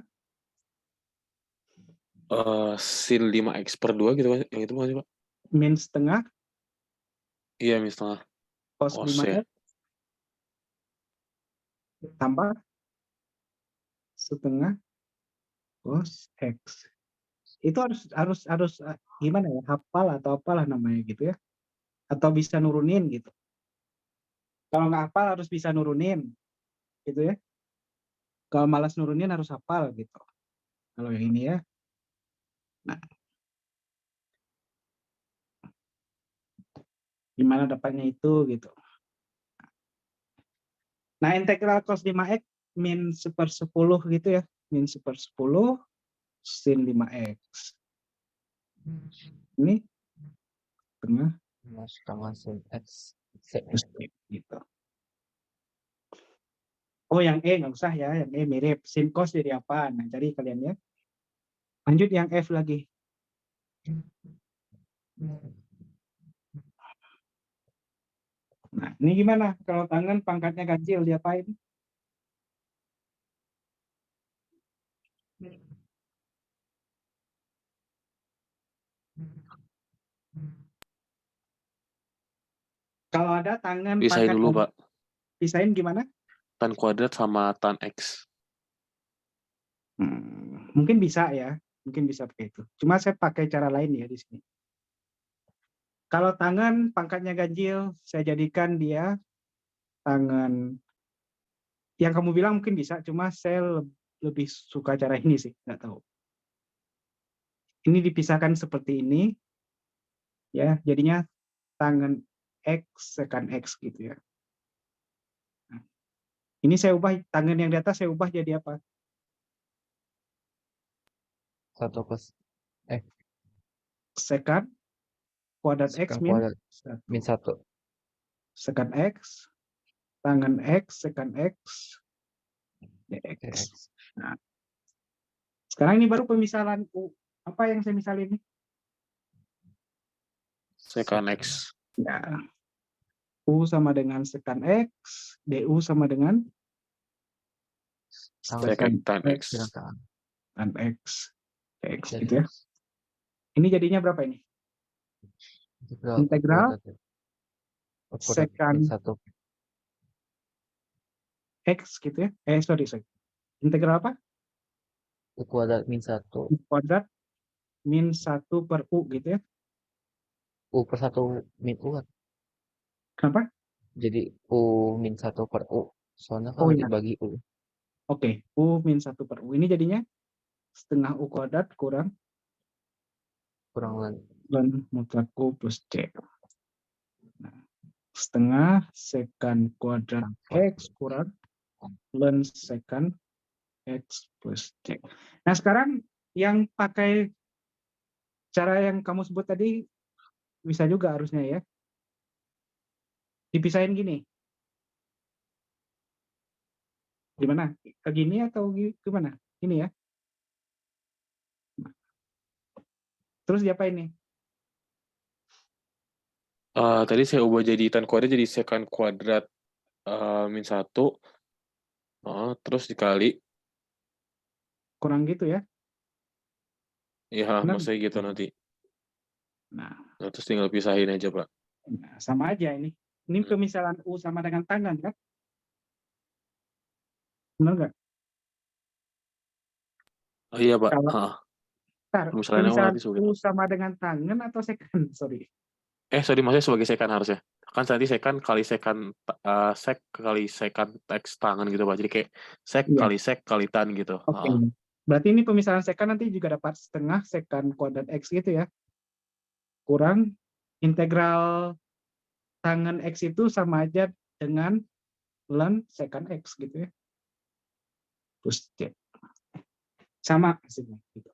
Speaker 2: Sin 5x per 2 gitu kan? Yang itu bukan sih, Pak?
Speaker 1: Min setengah
Speaker 2: Iya, min setengah.
Speaker 1: cos
Speaker 2: Cos
Speaker 1: 5x
Speaker 2: ya.
Speaker 1: tambah setengah cos x. Itu harus gimana ya? Hafal atau apalah namanya gitu ya? Atau bisa nurunin gitu. Kalau nggak hafal harus bisa nurunin gitu ya. Kalau malas nurunin harus hafal gitu. Kalau yang ini ya. Nah, gimana dapatnya itu gitu. Nah, integral cos 5x min 1/10 gitu ya. Min 1/10 sin 5x. Ini tengah
Speaker 5: setengah sin X.
Speaker 1: plus D, gitu. Oh, yang E nggak usah ya. Yang E mirip. Sin cos jadi apa? Nah, cari kalian ya. Lanjut yang F lagi. Nah, ini gimana? Kalau tangan pangkatnya ganjil diapain? Kalau ada tangan
Speaker 2: Pisahin
Speaker 1: pangkat
Speaker 2: dulu, Pak.
Speaker 1: pisahin gimana?
Speaker 2: Tan kuadrat sama tan X.
Speaker 1: Mungkin bisa ya. Mungkin bisa pakai itu. Cuma saya pakai cara lain ya di sini. Kalau tangan pangkatnya ganjil, saya jadikan dia tangan yang kamu bilang mungkin bisa, cuma saya lebih suka cara ini sih, nggak tahu. Ini dipisahkan seperti ini, ya, jadinya tangan X sekan X gitu ya. Nah, ini saya ubah tangan yang di atas saya ubah jadi apa?
Speaker 5: 1 plus
Speaker 1: Sekan kuadrat X
Speaker 5: sekan
Speaker 1: min
Speaker 5: kuadrat min 1.
Speaker 1: sekan X tangan X sekan X dx. Nah, sekarang ini baru pemisalan U. Apa yang saya misalin ini?
Speaker 2: Sekan X.
Speaker 1: Ya. U sama dengan sekan X, DU sama dengan
Speaker 2: Sekan tan X.
Speaker 1: tan X, dx gitu ya. Ini jadinya berapa ini? Integral
Speaker 5: U kuadrat min
Speaker 1: secant
Speaker 5: 1
Speaker 1: X gitu ya. Sorry. Integral apa?
Speaker 5: U kuadrat min 1
Speaker 1: U kuadrat min 1 per U gitu ya.
Speaker 5: U per 1 min U kan.
Speaker 1: Kenapa?
Speaker 5: Jadi U min 1 per U. Soalnya
Speaker 1: Oh
Speaker 5: kalau
Speaker 1: iya.
Speaker 5: dibagi U.
Speaker 1: Oke. U min 1 per U. Ini jadinya setengah U kuadrat kurang
Speaker 5: Kurang lagi.
Speaker 1: ln mutlak U plus C. Nah, setengah secant kuadrat X kurang ln secant X plus C. Nah, sekarang yang pakai cara yang kamu sebut tadi bisa juga harusnya ya. Dipisahin gini. Gimana? Ke gini atau gimana? Ini ya. Terus diapain nih?
Speaker 2: Tadi saya ubah jadi tan kuadrat jadi secant kuadrat min 1. Terus dikali.
Speaker 1: Kurang gitu ya.
Speaker 2: Ya,
Speaker 1: Benar?
Speaker 2: maksudnya gitu nanti.
Speaker 1: Nah,
Speaker 2: Terus tinggal pisahin aja, Pak.
Speaker 1: sama aja ini. Ini pemisahan U sama dengan tangan kan? Benar nggak?
Speaker 2: Oh iya, Pak.
Speaker 1: Kalau
Speaker 2: Misalnya
Speaker 1: pemisahan
Speaker 2: nanti sulit.
Speaker 1: U sama dengan tangan atau secant? Sorry.
Speaker 2: Sorry, maksudnya sebagai secant harusnya. Kan nanti secant kali secant, sek kali secant X tangan gitu, Pak. Jadi kayak
Speaker 1: Iya.
Speaker 2: sek kali tan gitu.
Speaker 1: Oke. Berarti ini pemisahan secant nanti juga dapat setengah secant kuadrat X gitu ya. Kurang integral tangan X itu sama aja dengan ln secant X gitu ya. Plus C. Sama hasilnya. Gitu.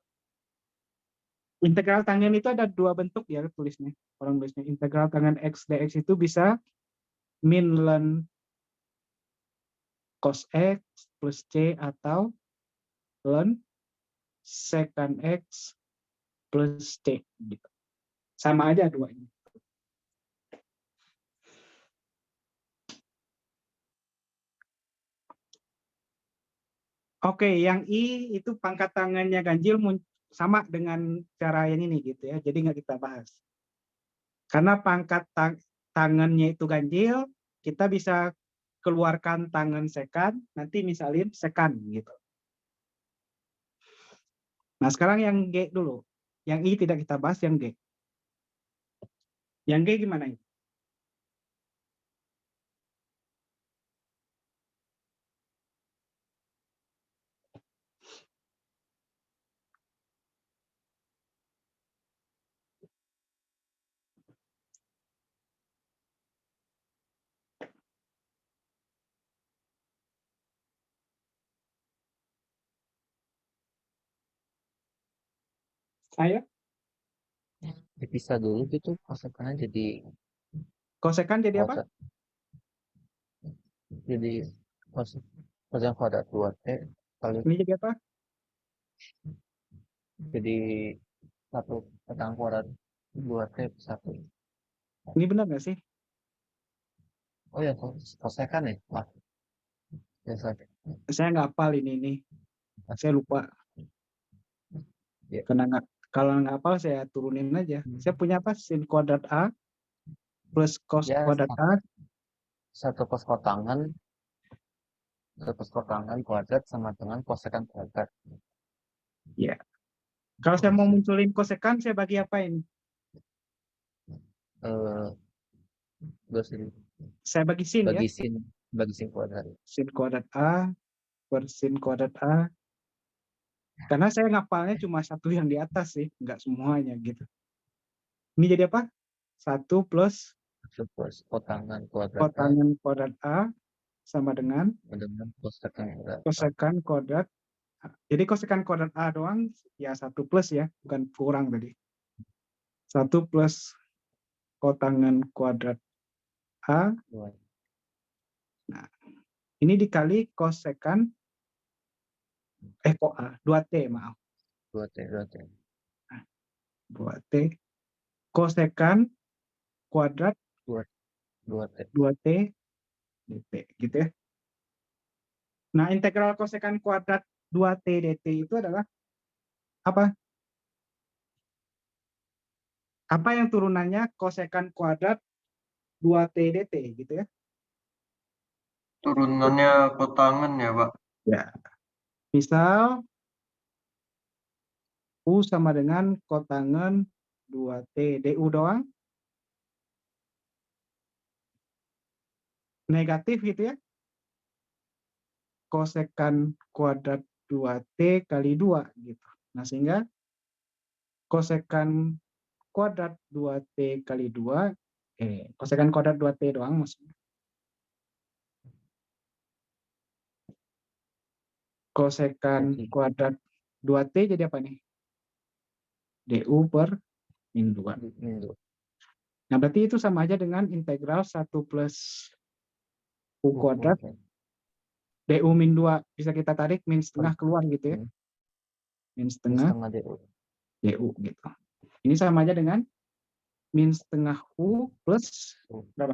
Speaker 1: Integral tangen itu ada dua bentuk ya tulisnya. Orang tulisnya integral tangen X dx itu bisa min ln cos X plus C atau ln secant X plus C. Gitu. Sama aja dua ini. Oke, yang I itu pangkat tangannya ganjil sama dengan cara yang ini gitu ya. Jadi nggak kita bahas. Karena pangkat tangannya itu ganjil, kita bisa keluarkan tangan secant, nanti misalin secant gitu. Nah, sekarang yang G dulu. Yang I tidak kita bahas, yang G. Yang G gimana ini? Saya
Speaker 5: Dipisah dulu gitu. Kosekannya jadi
Speaker 1: kosekan jadi apa?
Speaker 5: kuadrat. Jadi kosekan kuadrat 2T kali.
Speaker 1: Ini jadi apa?
Speaker 5: Jadi 1 petang kuadrat 2T 1.
Speaker 1: Ini benar nggak sih?
Speaker 5: Oh ya, kosekan ya? Wah, biasa.
Speaker 1: Saya nggak hafal ini. Saya lupa.
Speaker 5: Ya.
Speaker 1: Karena kalau nggak hafal saya turunin aja. Saya punya apa? Sin kuadrat A plus cos
Speaker 5: Ya,
Speaker 1: kuadrat A.
Speaker 5: satu kotangan kuadrat sama dengan kosekan kuadrat.
Speaker 1: Ya. Kalau saya mau munculin kosekan, saya bagi apa ini? Saya bagi sin ya.
Speaker 5: Bagi sin kuadrat.
Speaker 1: Sin kuadrat A per sin kuadrat A. Karena saya ngapalnya cuma satu yang di atas sih, nggak semuanya gitu. Ini jadi apa? 1 plus
Speaker 5: kotangan
Speaker 1: kuadrat A sama dengan kosekan kuadrat. Jadi kosekan kuadrat A doang ya 1 plus ya, bukan kurang tadi. 1 plus kotangan kuadrat A. Nah, ini dikali kosekan kok A, 2T maaf. 2T kosekan kuadrat 2T dt gitu ya. Nah, integral kosekan kuadrat 2T dt itu adalah apa? Apa yang turunannya kosekan kuadrat 2T dt gitu ya.
Speaker 4: Turunannya kotangan ya, Pak.
Speaker 1: Ya. Misal U sama dengan kotangen 2T du doang. Negatif gitu ya. Kosekan kuadrat 2T kali 2 gitu. Nah, sehingga kosekan kuadrat 2T kali 2 kosekan kuadrat 2T doang maksudnya. Kosekan
Speaker 5: Jadi
Speaker 1: kuadrat 2T jadi apa nih? du per min 2.
Speaker 5: min 2.
Speaker 1: Nah, berarti itu sama aja dengan integral 1 plus U kuadrat du min 2. Bisa kita tarik min setengah keluar gitu ya. Min
Speaker 5: Min
Speaker 1: setengah
Speaker 5: setengah DU.
Speaker 1: du gitu. Ini sama aja dengan min setengah U plus berapa?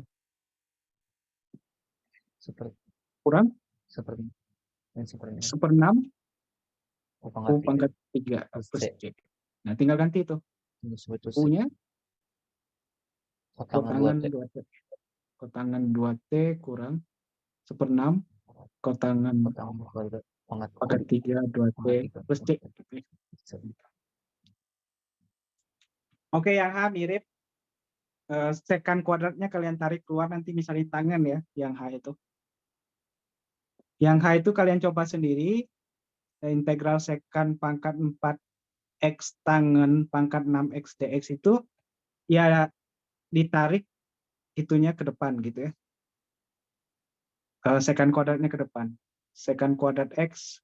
Speaker 1: Kurang
Speaker 5: Seperti min seperti
Speaker 1: seperenam
Speaker 5: U
Speaker 1: U
Speaker 5: pangkat 3
Speaker 1: pangkat 3
Speaker 5: plus
Speaker 1: plus
Speaker 5: C.
Speaker 1: C. Nah, tinggal ganti itu.
Speaker 5: Plus
Speaker 1: U-nya
Speaker 5: kotangan
Speaker 1: kotangan
Speaker 5: 2T.
Speaker 1: 2T. Kotangan 2T kurang seperenam kotangan
Speaker 5: Kotangan kuadrat
Speaker 1: pangkat 3 2T plus C. Oke, yang H mirip. Sekan kuadratnya kalian tarik keluar nanti misalnya tangan ya, yang H itu. Yang H itu kalian coba sendiri. Integral sekan pangkat 4 X tangen pangkat 6 X dx itu ya ditarik itunya ke depan gitu ya. Sekan kuadratnya ke depan. Sekan kuadrat X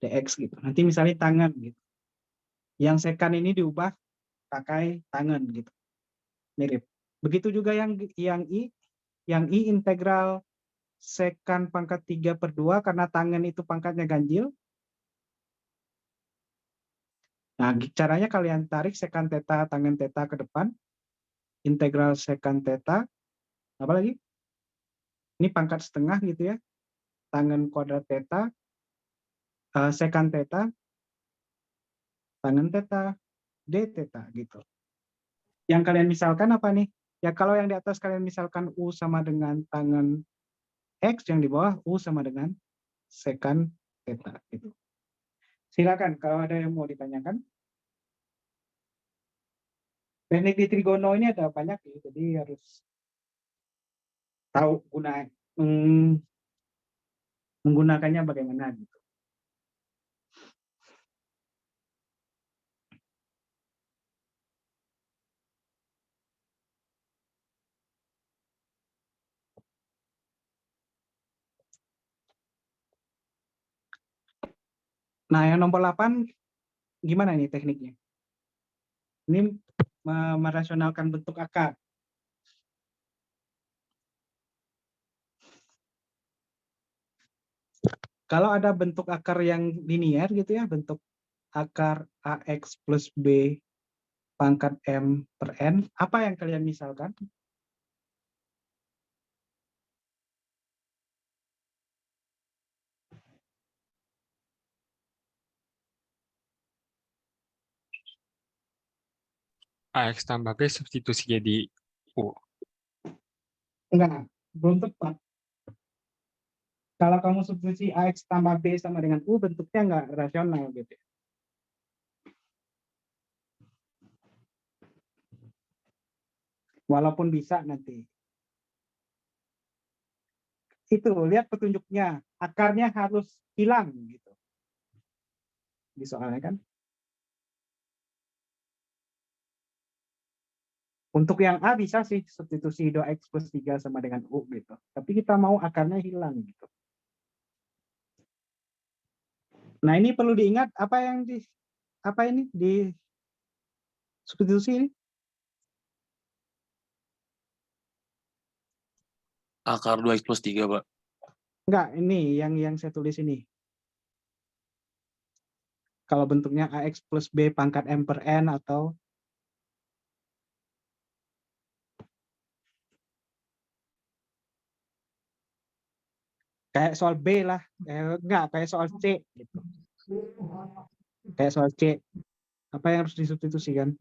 Speaker 1: dx gitu. Nanti misalnya tangan gitu. Yang sekan ini diubah pakai tangan gitu. Mirip. Begitu juga yang I. Yang I integral sekan pangkat 3/2 karena tangan itu pangkatnya ganjil. Nah, caranya kalian tarik sekan theta tangen theta ke depan. Integral sekan theta. Apa lagi? Ini pangkat setengah gitu ya. Tangen kuadrat theta. Sekan theta. Tangen theta. D theta gitu. Yang kalian misalkan apa nih? Ya kalau yang di atas kalian misalkan U sama dengan tangen X, yang di bawah U sama dengan sekan theta gitu. Silakan kalau ada yang mau ditanyakan. Teknik di trigono ini ada banyak ya, jadi harus tahu menggunakannya bagaimana gitu. Nah, yang nomor 8 gimana nih tekniknya? Ini merasionalkan bentuk akar. Kalau ada bentuk akar yang linier gitu ya, bentuk akar AX plus B pangkat M per N, apa yang kalian misalkan?
Speaker 6: AX tambah B substitusi jadi U.
Speaker 1: Enggak, belum tepat. Kalau kamu substitusi AX tambah B sama dengan U, bentuknya enggak rasional gitu. Walaupun bisa nanti. Itu, lihat petunjuknya. Akarnya harus hilang gitu. Di soalnya kan. Untuk yang A bisa sih substitusi 2X plus 3 sama dengan U gitu. Tapi kita mau akarnya hilang gitu. Nah, ini perlu diingat apa ini di substitusi ini?
Speaker 2: Akar 2x plus 3, Pak.
Speaker 1: Enggak, ini yang saya tulis ini. Kalau bentuknya AX plus B pangkat M per N atau kayak soal B lah. Enggak, kayak soal C gitu. Kayak soal C. Apa yang harus disubstitusikan?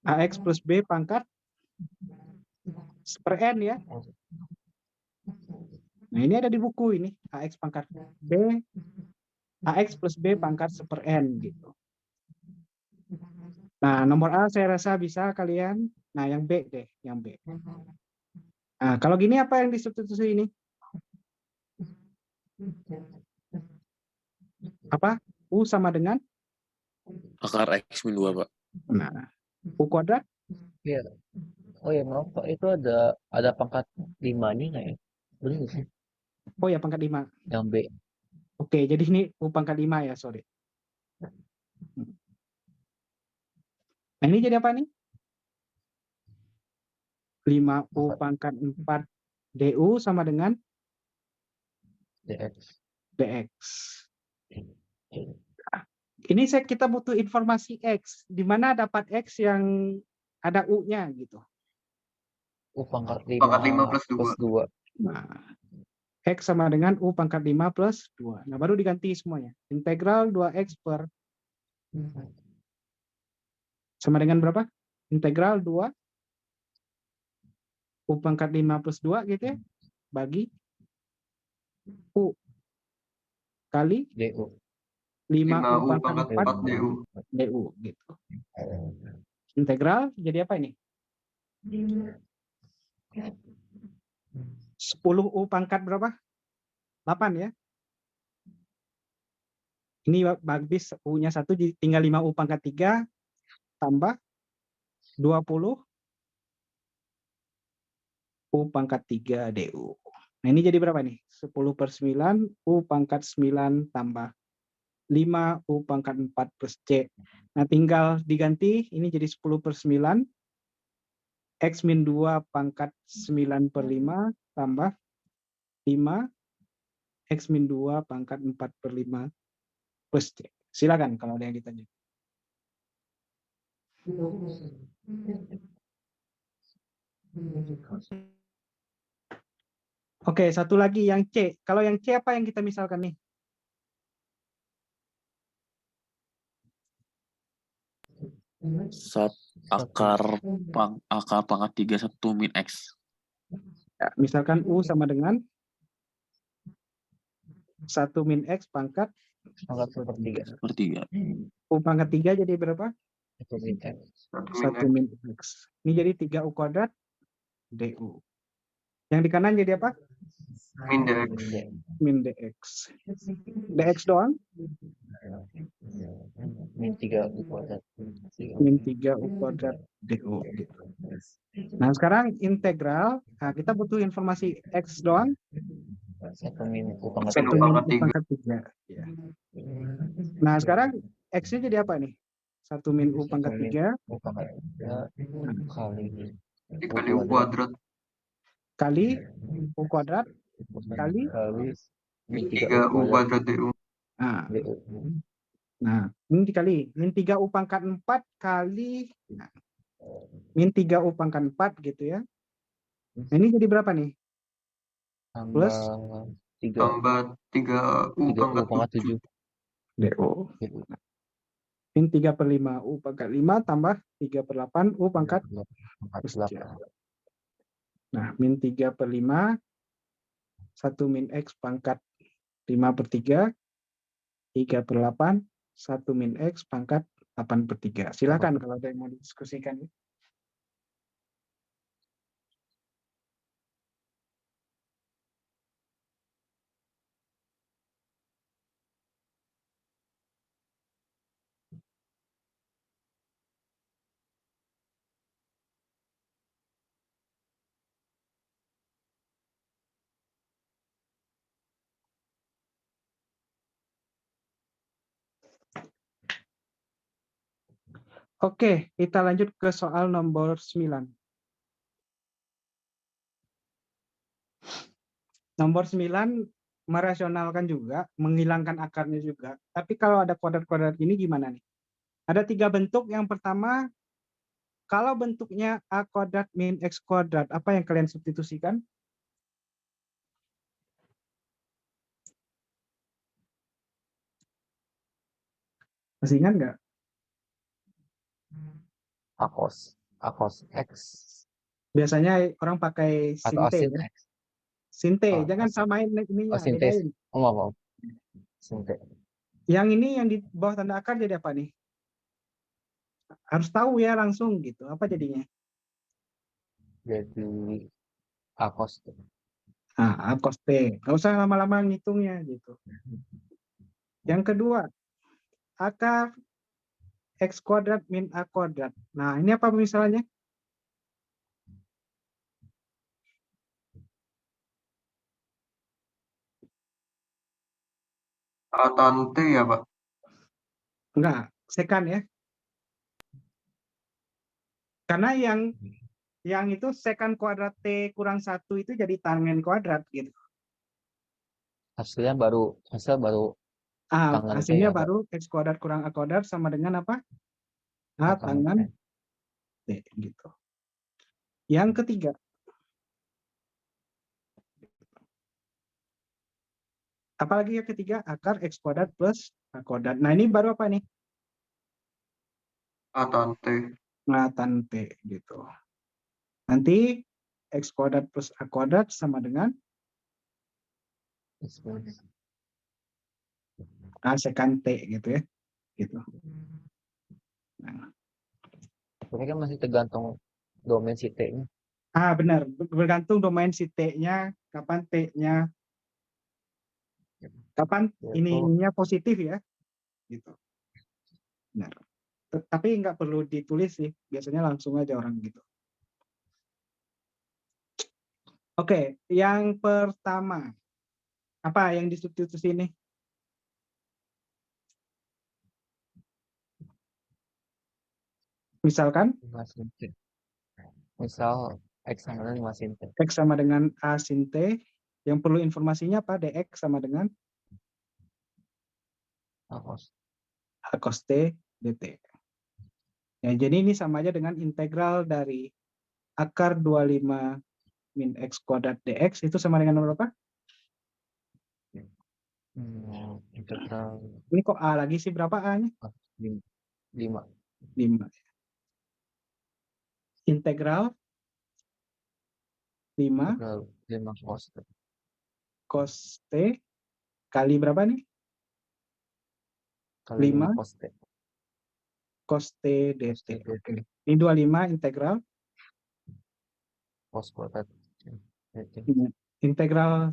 Speaker 1: AX plus B pangkat per N ya. Nah, ini ada di buku ini. AX pangkat B, AX plus B pangkat per N gitu. Nah, nomor A saya rasa bisa kalian. Nah, yang B deh, yang B. Nah, kalau gini apa yang disubstitusi ini? Apa? U sama dengan?
Speaker 2: Akar X min 2, Pak.
Speaker 1: Nah, U kuadrat?
Speaker 5: Iya. Oh ya maaf Pak, itu ada pangkat 5-nya nggak ya? Benar nggak sih?
Speaker 1: Oh ya, pangkat 5.
Speaker 5: Yang B.
Speaker 1: Oke, jadi ini U pangkat 5 ya, sorry. Nah, ini jadi apa nih? 5U pangkat 4 DU sama dengan
Speaker 5: DX.
Speaker 1: DX. Ini kita butuh informasi X. Di mana dapat X yang ada U-nya gitu.
Speaker 5: U pangkat 5
Speaker 4: Pangkat 5 plus
Speaker 5: plus 2.
Speaker 1: Nah, X sama dengan U pangkat 5 plus 2. Nah, baru diganti semuanya. Integral 2X per sama dengan berapa? Integral 2 U pangkat 5 plus 2 gitu ya. Bagi U kali
Speaker 5: DU.
Speaker 1: 5 U
Speaker 4: 5U
Speaker 1: pangkat
Speaker 4: pangkat
Speaker 1: 4
Speaker 4: 4 DU.
Speaker 1: DU gitu. Integral jadi apa ini? 10U pangkat berapa? 8 ya. Ini habis U-nya 1 tinggal 5U pangkat 3 tambah 20 U pangkat 3 DU. Nah, ini jadi berapa nih? 10 per 9 U pangkat 9 tambah 5 U pangkat 4 plus C. Nah, tinggal diganti, ini jadi 10 per 9 X min 2 pangkat 9 per 5 tambah 5 X min 2 pangkat 4 per 5 plus C. Silakan kalau ada yang ditanya. Oke, satu lagi yang C. Kalau yang C apa yang kita misalkan nih?
Speaker 2: Akar pangkat 3 1 min X.
Speaker 1: Ya, misalkan U sama dengan 1 min X pangkat
Speaker 5: Pangkat 1/3.
Speaker 2: Per 3.
Speaker 1: U pangkat 3 jadi berapa?
Speaker 5: 1 min X.
Speaker 1: 1 min X. Ini jadi 3U kuadrat DU. Yang di kanan jadi apa?
Speaker 4: Min DX.
Speaker 1: Min DX. DX doang?
Speaker 5: Min 3U kuadrat.
Speaker 1: Min 3U kuadrat DU. Gitu. Nah, sekarang integral. Nah, kita butuh informasi X doang.
Speaker 5: 1 min U pangkat
Speaker 1: 1
Speaker 4: U
Speaker 1: min
Speaker 4: pangkat
Speaker 1: U pangkat 3. Ya. Nah, sekarang X-nya jadi apa nih? 1 min U pangkat 3
Speaker 5: U pangkat 3 kali
Speaker 4: Dikali U kuadrat.
Speaker 1: kali U kuadrat kali
Speaker 5: min
Speaker 4: 3U
Speaker 5: 3U
Speaker 4: kuadrat DU.
Speaker 1: nah,
Speaker 5: DU.
Speaker 1: nah, ini dikali min 3U pangkat 4 kali nah, min 3U pangkat 4 gitu ya. Nah, ini jadi berapa nih? Plus
Speaker 4: Tambah 3U pangkat 7.
Speaker 1: DU. Min 3 per 5 U pangkat 5 tambah 3 per 8 U pangkat plus 3. Nah, min 3 per 5 1 min X pangkat 5 per 3 3 per 8 1 min X pangkat 8 per 3. Silakan kalau ada yang mau didiskusikan. Oke, kita lanjut ke soal nomor 9. Nomor 9 merasionalkan juga, menghilangkan akarnya juga. Tapi kalau ada kuadrat-kuadrat ini gimana nih? Ada 3 bentuk. Yang pertama, kalau bentuknya A kuadrat min X kuadrat, apa yang kalian substitusikan? Masih ingat nggak?
Speaker 5: A cos. A cos X
Speaker 1: Biasanya orang pakai
Speaker 5: atau A
Speaker 1: sinte
Speaker 5: sin
Speaker 1: ya.
Speaker 5: X.
Speaker 1: Sinte,
Speaker 5: Oh,
Speaker 1: jangan
Speaker 5: A sin.
Speaker 1: samain
Speaker 5: Oh,
Speaker 1: ininya,
Speaker 5: sinte.
Speaker 1: bedain.
Speaker 5: Oh, mau. Sinte.
Speaker 1: Yang ini yang di bawah tanda akar jadi apa nih? Harus tahu ya langsung gitu. Apa jadinya?
Speaker 5: Jadi A cos T.
Speaker 1: A cos T. Nggak usah lama-lama ngitungnya gitu. Yang kedua, akar X kuadrat min A kuadrat. Nah, ini apa misalnya?
Speaker 4: A tan T ya, Pak?
Speaker 1: Enggak, sekan ya. Karena yang itu sekan kuadrat T kurang 1 itu jadi tangen kuadrat gitu.
Speaker 5: Hasil baru tangan T
Speaker 1: Hasilnya
Speaker 5: ya, Pak.
Speaker 1: baru X kuadrat kurang A kuadrat sama dengan apa?
Speaker 5: A
Speaker 1: A
Speaker 5: tangan
Speaker 1: tangan
Speaker 5: T.
Speaker 1: T gitu. Yang ketiga, apalagi yang ketiga, akar X kuadrat plus A kuadrat. Nah, ini baru apa nih?
Speaker 4: A tan T.
Speaker 1: Nah, tan T gitu. Nanti X kuadrat plus A kuadrat sama dengan A sekan T gitu ya. Gitu. Nah.
Speaker 5: Ini kan masih tergantung domain si T-nya.
Speaker 1: Benar, bergantung domain si T-nya, kapan T-nya, kapan ininya positif ya, gitu. Benar. Tapi nggak perlu ditulis sih, biasanya langsung aja orang gitu. Oke, yang pertama, apa yang disubstitusi ini? Misalkan,
Speaker 5: Misal X sama dengan 5 sin T.
Speaker 1: X sama dengan A sin T, yang perlu informasinya apa? DX sama dengan
Speaker 5: A cos.
Speaker 1: A cos T dt. Ya, jadi ini sama aja dengan integral dari akar 25 min X kuadrat dx itu sama dengan berapa?
Speaker 5: Integral
Speaker 1: Ini kok A lagi sih, berapa A-nya?
Speaker 5: 5.
Speaker 1: 5. Integral 5
Speaker 5: Integral 5 cos T.
Speaker 1: cos T kali berapa nih?
Speaker 5: Kali
Speaker 1: 5
Speaker 5: cos T.
Speaker 1: Cos T
Speaker 5: Cos
Speaker 1: dt.
Speaker 5: T
Speaker 1: Oke. Ini 25 integral.
Speaker 5: Cos kuadrat.
Speaker 1: Integral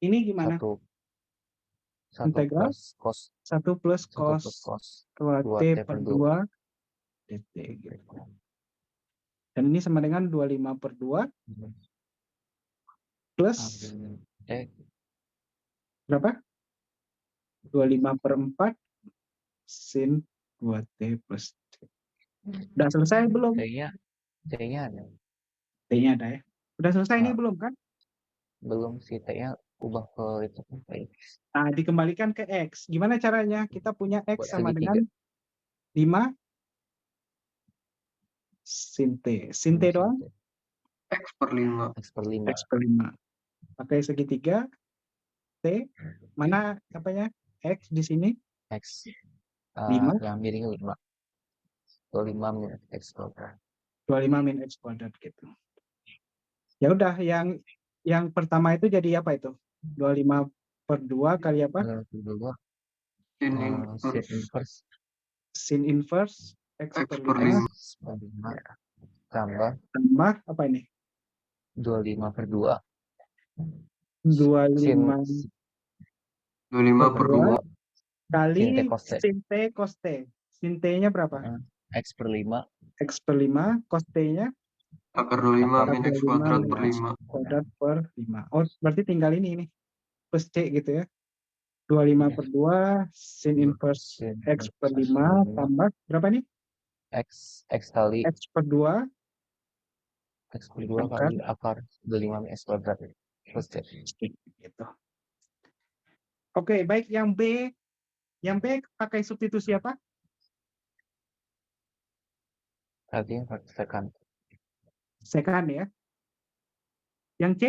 Speaker 1: ini gimana?
Speaker 5: 1
Speaker 1: Integral
Speaker 5: plus cos
Speaker 1: 1 plus
Speaker 5: 1
Speaker 1: cos
Speaker 5: plus cos
Speaker 1: 2T per 2 dt gitu. Dan ini sama dengan 25 per 2 plus berapa? 25 per 4 sin 2T plus T. Udah selesai belum?
Speaker 5: T-nya ada.
Speaker 1: T-nya ada ya. Udah selesai ini
Speaker 5: Nah.
Speaker 1: belum kan?
Speaker 5: Belum si T-nya ubah ke itu ke X.
Speaker 1: Nah, dikembalikan ke X. Gimana caranya? Kita punya X
Speaker 5: Buat
Speaker 1: sama
Speaker 5: segitiga.
Speaker 1: dengan 5 sin T. Sin T doang?
Speaker 4: X per 5.
Speaker 5: X per 5.
Speaker 1: X per 5. Pakai segitiga. T. Mana apanya? X di sini?
Speaker 5: X.
Speaker 1: 5.
Speaker 5: Yang miring 5. 25 min X kuadrat.
Speaker 1: 25 min X kuadrat gitu. Ya udah, yang pertama itu jadi apa itu? 25 per 2 kali apa?
Speaker 4: Sin
Speaker 5: Sin
Speaker 4: inverse.
Speaker 5: inverse.
Speaker 1: Sin inverse X
Speaker 4: X
Speaker 1: per
Speaker 4: per
Speaker 1: 5.
Speaker 5: 5. Tambah
Speaker 1: Apa ini?
Speaker 5: 25 per 2.
Speaker 1: 25
Speaker 4: 25 per 2.
Speaker 1: kali
Speaker 5: sin T cos T.
Speaker 1: sin T cos T. Sin T-nya berapa?
Speaker 5: X per 5.
Speaker 1: X per 5, cos T-nya?
Speaker 4: Akar 25 min X kuadrat per 5.
Speaker 1: Kuadrat per 5. Oh, berarti tinggal ini nih. Plus C gitu ya. 25 per 2 sin inverse X per 5 tambah berapa nih?
Speaker 5: X kali
Speaker 1: X per 2
Speaker 5: X per 2 kali akar 25 min X kuadrat. Plus C.
Speaker 1: Gitu. Oke, baik. Yang B pakai substitusi apa?
Speaker 5: Artinya pakai second.
Speaker 1: Second ya. Yang C?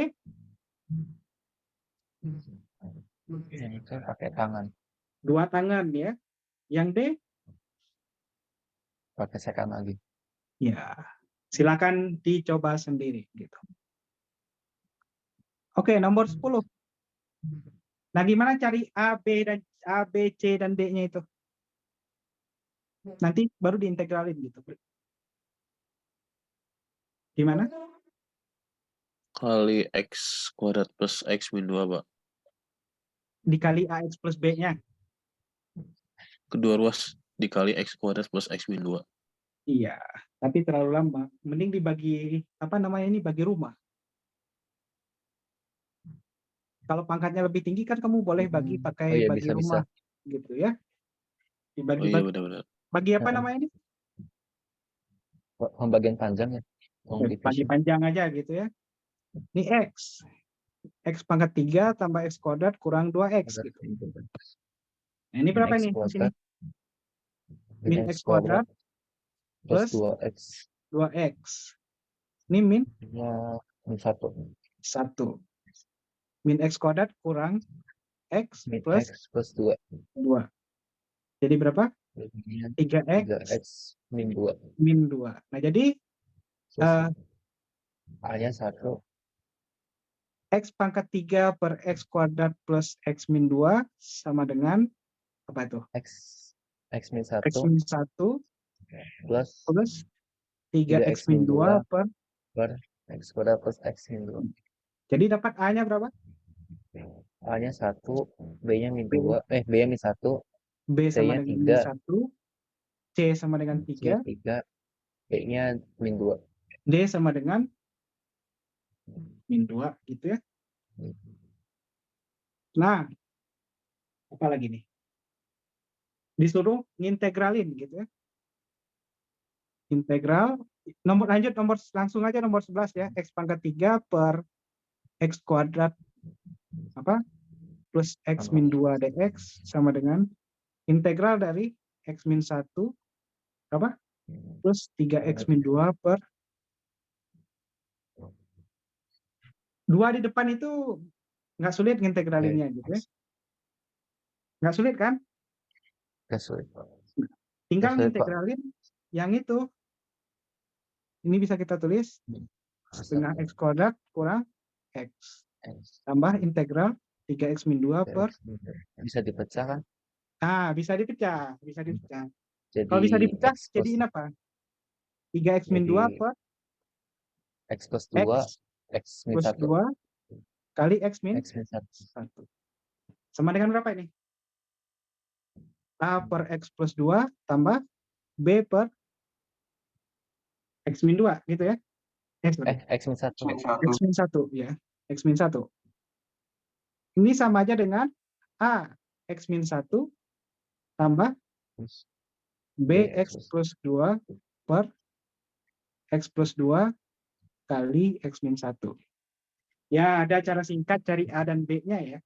Speaker 5: Yang C pakai tangan.
Speaker 1: 2 tangan ya. Yang D?
Speaker 5: Pakai second lagi.
Speaker 1: Ya. Silakan dicoba sendiri gitu. Oke, nomor 10. Nah, gimana cari A, B, C dan D-nya itu? Nanti baru diintegralin gitu. Gimana?
Speaker 2: Kali X kuadrat plus X min 2, Pak.
Speaker 1: Dikali AX plus B-nya.
Speaker 2: Kedua ruas dikali X kuadrat plus X min 2.
Speaker 1: Iya, tapi terlalu lama. Mending dibagi, apa namanya ini, bagi rumah. Kalau pangkatnya lebih tinggi kan kamu boleh bagi
Speaker 5: Oh
Speaker 1: pakai
Speaker 5: iya,
Speaker 1: bagi
Speaker 5: bisa.
Speaker 1: rumah gitu ya.
Speaker 2: Oh
Speaker 1: Dibagi
Speaker 2: iya, benar-benar.
Speaker 1: bagi apa
Speaker 5: Heeh.
Speaker 1: namanya ini?
Speaker 5: Pembagian panjang ya. Long
Speaker 1: Bagi
Speaker 5: division.
Speaker 1: panjang aja gitu ya. Ini X. X pangkat 3 tambah X kuadrat kurang 2X gitu. Nah, ini berapa
Speaker 5: X
Speaker 1: nih di sini?
Speaker 5: kuadrat
Speaker 1: Min X kuadrat
Speaker 5: plus
Speaker 1: plus
Speaker 5: 2X.
Speaker 1: 2X. Ini min
Speaker 5: Ya, min 1.
Speaker 1: 1. Min X kuadrat kurang X
Speaker 5: Min
Speaker 1: plus
Speaker 5: X plus 2.
Speaker 1: 2. Jadi berapa?
Speaker 5: Jadinya
Speaker 1: 3X
Speaker 5: 3X min 2.
Speaker 1: min 2. Nah, jadi
Speaker 5: Plus A-nya 1.
Speaker 1: X pangkat 3 per X kuadrat plus X min 2 sama dengan apa itu?
Speaker 5: X min 1
Speaker 1: X min 1
Speaker 5: plus
Speaker 1: plus 3X min 2 per.
Speaker 5: X kuadrat plus X min 2.
Speaker 1: Jadi dapat A-nya berapa?
Speaker 5: A-nya 1, B-nya min
Speaker 1: B.
Speaker 5: 2, B-nya min 1,
Speaker 1: B sama
Speaker 5: C-nya
Speaker 1: dengan min
Speaker 5: 3,
Speaker 1: 1, C sama dengan 3,
Speaker 5: C 3, B-nya min 2.
Speaker 1: D sama dengan min 2 gitu ya. Nah, apa lagi nih? Disuruh ngintegralin gitu ya. Integral langsung aja nomor 11 ya. X pangkat 3 per X kuadrat apa? Plus X min 2 dx sama dengan integral dari X min 1 apa? Plus 3X min 2 per 2 di depan itu nggak sulit ngintegralinnya gitu ya. Nggak sulit kan?
Speaker 5: Gak sulit.
Speaker 1: Tinggal
Speaker 5: Nggak sulit, Pak.
Speaker 1: ngintegralin yang itu. Ini bisa kita tulis setengah X kuadrat kurang X. Tambah integral 3X min 2 per.
Speaker 5: Bisa dipecah kan?
Speaker 1: Ah, bisa dipecah. Bisa dipecah.
Speaker 5: Jadi
Speaker 1: Kalau bisa dipecah,
Speaker 5: X plus,
Speaker 1: jadiin apa? 3X min 2 per
Speaker 5: X plus 2,
Speaker 1: X
Speaker 5: X min
Speaker 1: plus
Speaker 5: 1.
Speaker 1: 2 kali X min
Speaker 5: X min 1.
Speaker 1: 1. Sama dengan berapa ini? A per X plus 2 tambah B per X min 2 gitu ya.
Speaker 5: X min 1.
Speaker 4: Min 1.
Speaker 1: X min 1 ya. X min 1. Ini sama aja dengan A X min 1 tambah B X plus 2 per X plus 2 kali X min 1. Ya, ada cara singkat cari A dan B-nya ya.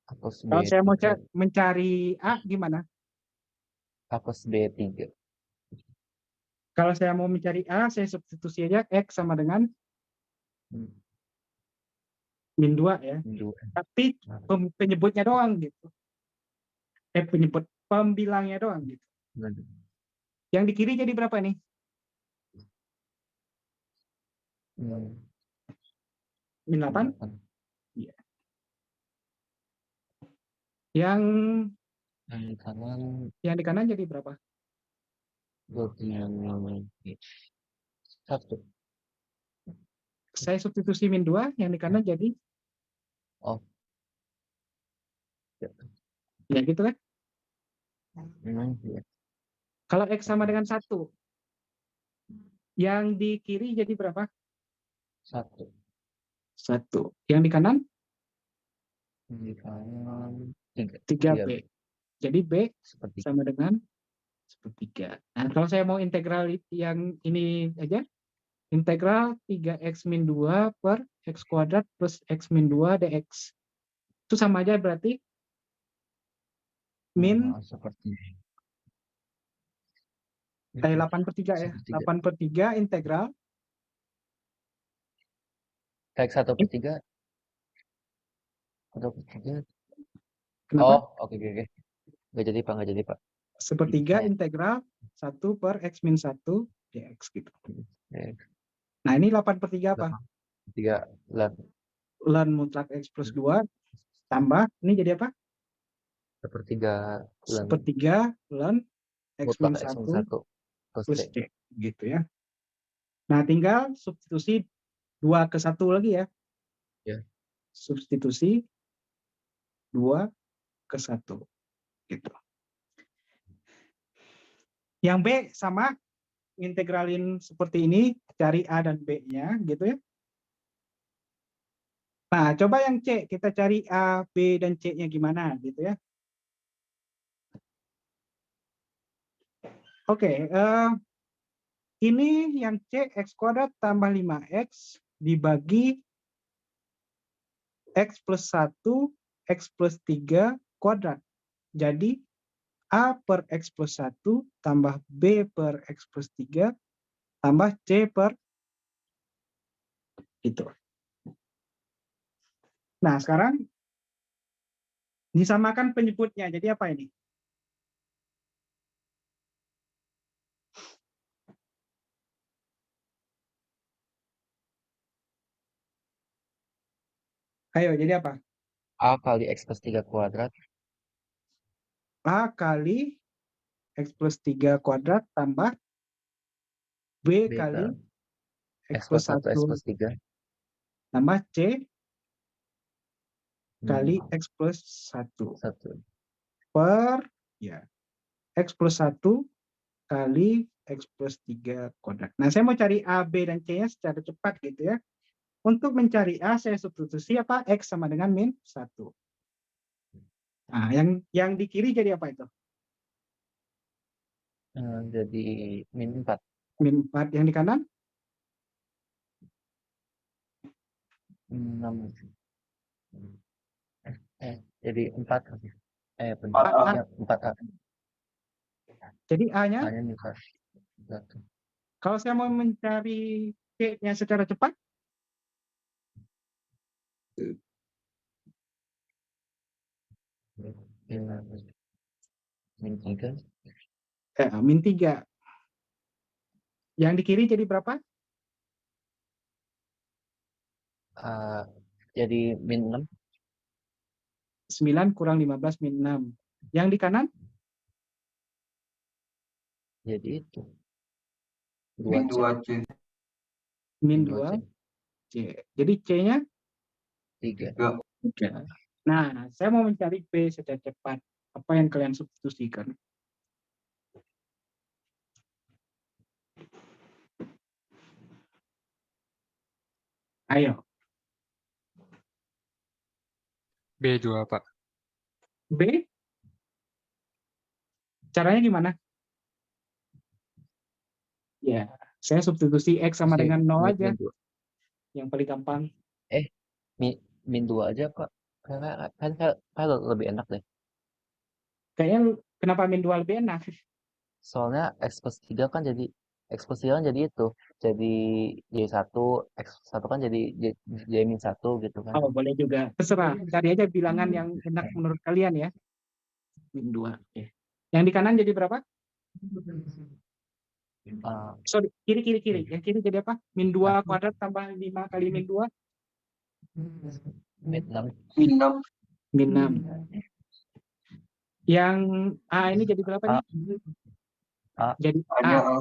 Speaker 1: Kalau saya mau mencari A, gimana?
Speaker 5: A plus B3.
Speaker 1: Kalau saya mau mencari A, saya substitusi aja X sama dengan min 2 ya. Tapi penyebutnya doang gitu. Pembilangnya doang gitu. Yang di kiri jadi berapa nih? Min 8? Iya. Yang di kanan jadi berapa?
Speaker 5: 1.
Speaker 1: Saya substitusi min 2, yang di kanan jadi?
Speaker 5: Oh.
Speaker 1: Ya gitu kan?
Speaker 5: Ya.
Speaker 1: Kalau X sama dengan 1, yang di kiri jadi berapa?
Speaker 5: 1.
Speaker 1: 1. Yang di kanan?
Speaker 5: Di kanan
Speaker 1: 3B. Jadi B
Speaker 5: seperti
Speaker 1: sama dengan sepertiga. Nah, kalau saya mau integral yang ini aja, integral 3X min 2 per X kuadrat plus X min 2 dx. Itu sama aja berarti min
Speaker 5: seperti
Speaker 1: 8/3 ya. 8/3 integral
Speaker 5: X 1/3. 1/3.
Speaker 1: Kenapa?
Speaker 5: Oh, oke. Nggak jadi Pak.
Speaker 1: Sepertiga integral 1 per X min 1 dx gitu.
Speaker 5: X.
Speaker 1: Nah, ini 8/3 apa?
Speaker 5: 3 ln
Speaker 1: Ln mutlak X plus 2 tambah, ini jadi apa?
Speaker 5: 1/3 ln
Speaker 1: 1/3 ln X min
Speaker 5: mutlak X min
Speaker 1: 1
Speaker 5: 1 plus
Speaker 1: plus
Speaker 5: C.
Speaker 1: C. Gitu ya. Nah, tinggal substitusi 2 ke 1 lagi ya.
Speaker 5: Ya.
Speaker 1: Substitusi 2 ke 1. Gitu. Yang B sama, integralin seperti ini, cari A dan B-nya gitu ya. Nah, coba yang C, kita cari A, B, dan C-nya gimana gitu ya. Oke, ini yang C, X kuadrat tambah 5X dibagi X plus 1, X plus 3 kuadrat. Jadi, A per X plus 1 tambah B per X plus 3 tambah C per itu. Nah, sekarang disamakan penyebutnya. Jadi apa ini? Ayo, jadi apa?
Speaker 5: A kali X plus 3 kuadrat.
Speaker 1: A kali X plus 3 kuadrat tambah B
Speaker 5: B
Speaker 1: kali
Speaker 5: X
Speaker 1: X
Speaker 5: plus
Speaker 1: plus
Speaker 5: 1 X
Speaker 1: 1
Speaker 5: plus 3
Speaker 1: tambah C kali
Speaker 5: Hmm,
Speaker 1: X plus 1
Speaker 5: 1.
Speaker 1: per ya X plus 1 kali X plus 3 kuadrat. Nah, saya mau cari A, B, dan C-nya secara cepat gitu ya. Untuk mencari A, saya substitusi apa? X sama dengan min 1. Nah, yang di kiri jadi apa itu?
Speaker 5: Jadi min 4.
Speaker 1: Min 4. Yang di kanan?
Speaker 5: 6. Jadi 4.
Speaker 4: Empat A.
Speaker 5: Ya, 4A.
Speaker 1: Jadi A-nya,
Speaker 5: A-nya min 4. 1.
Speaker 1: kalau saya mau mencari C-nya secara cepat,
Speaker 5: Min 3.
Speaker 1: min 3. Yang di kiri jadi berapa?
Speaker 5: Jadi min 6.
Speaker 1: 9 kurang 15 min 6. Yang di kanan?
Speaker 5: Jadi itu.
Speaker 4: Min
Speaker 5: 2C.
Speaker 4: 2C.
Speaker 1: Min
Speaker 5: Min
Speaker 1: 2
Speaker 5: 2C.
Speaker 1: C. Jadi C-nya
Speaker 5: 3.
Speaker 1: 3. Nah, saya mau mencari B secara cepat. Apa yang kalian substitusikan? Ayo,
Speaker 6: B2, Pak.
Speaker 1: B. Caranya gimana? Ya, saya substitusi X sama dengan 0 aja.
Speaker 5: Min 2.
Speaker 1: Yang paling gampang.
Speaker 5: Min 2 aja, Pak. Karena kan lebih enak deh.
Speaker 1: Kayaknya kenapa min 2 lebih enak?
Speaker 5: Soalnya X plus 3 kan jadi X plus 3 kan jadi itu. Jadi Y1, X1 kan jadi Y min 1 gitu kan.
Speaker 1: Oh, boleh juga. Terserah. Cari aja bilangan yang enak menurut kalian ya. Min 2. Oke. Yang di kanan jadi berapa? Sorry, kiri. Yang kiri jadi apa? Min 2 kuadrat tambah 5 kali min 2?
Speaker 5: Min 6.
Speaker 4: Min 6.
Speaker 1: Min 6. Yang A ini jadi berapa nih?
Speaker 5: A.
Speaker 1: Jadi
Speaker 4: Hanya
Speaker 1: A.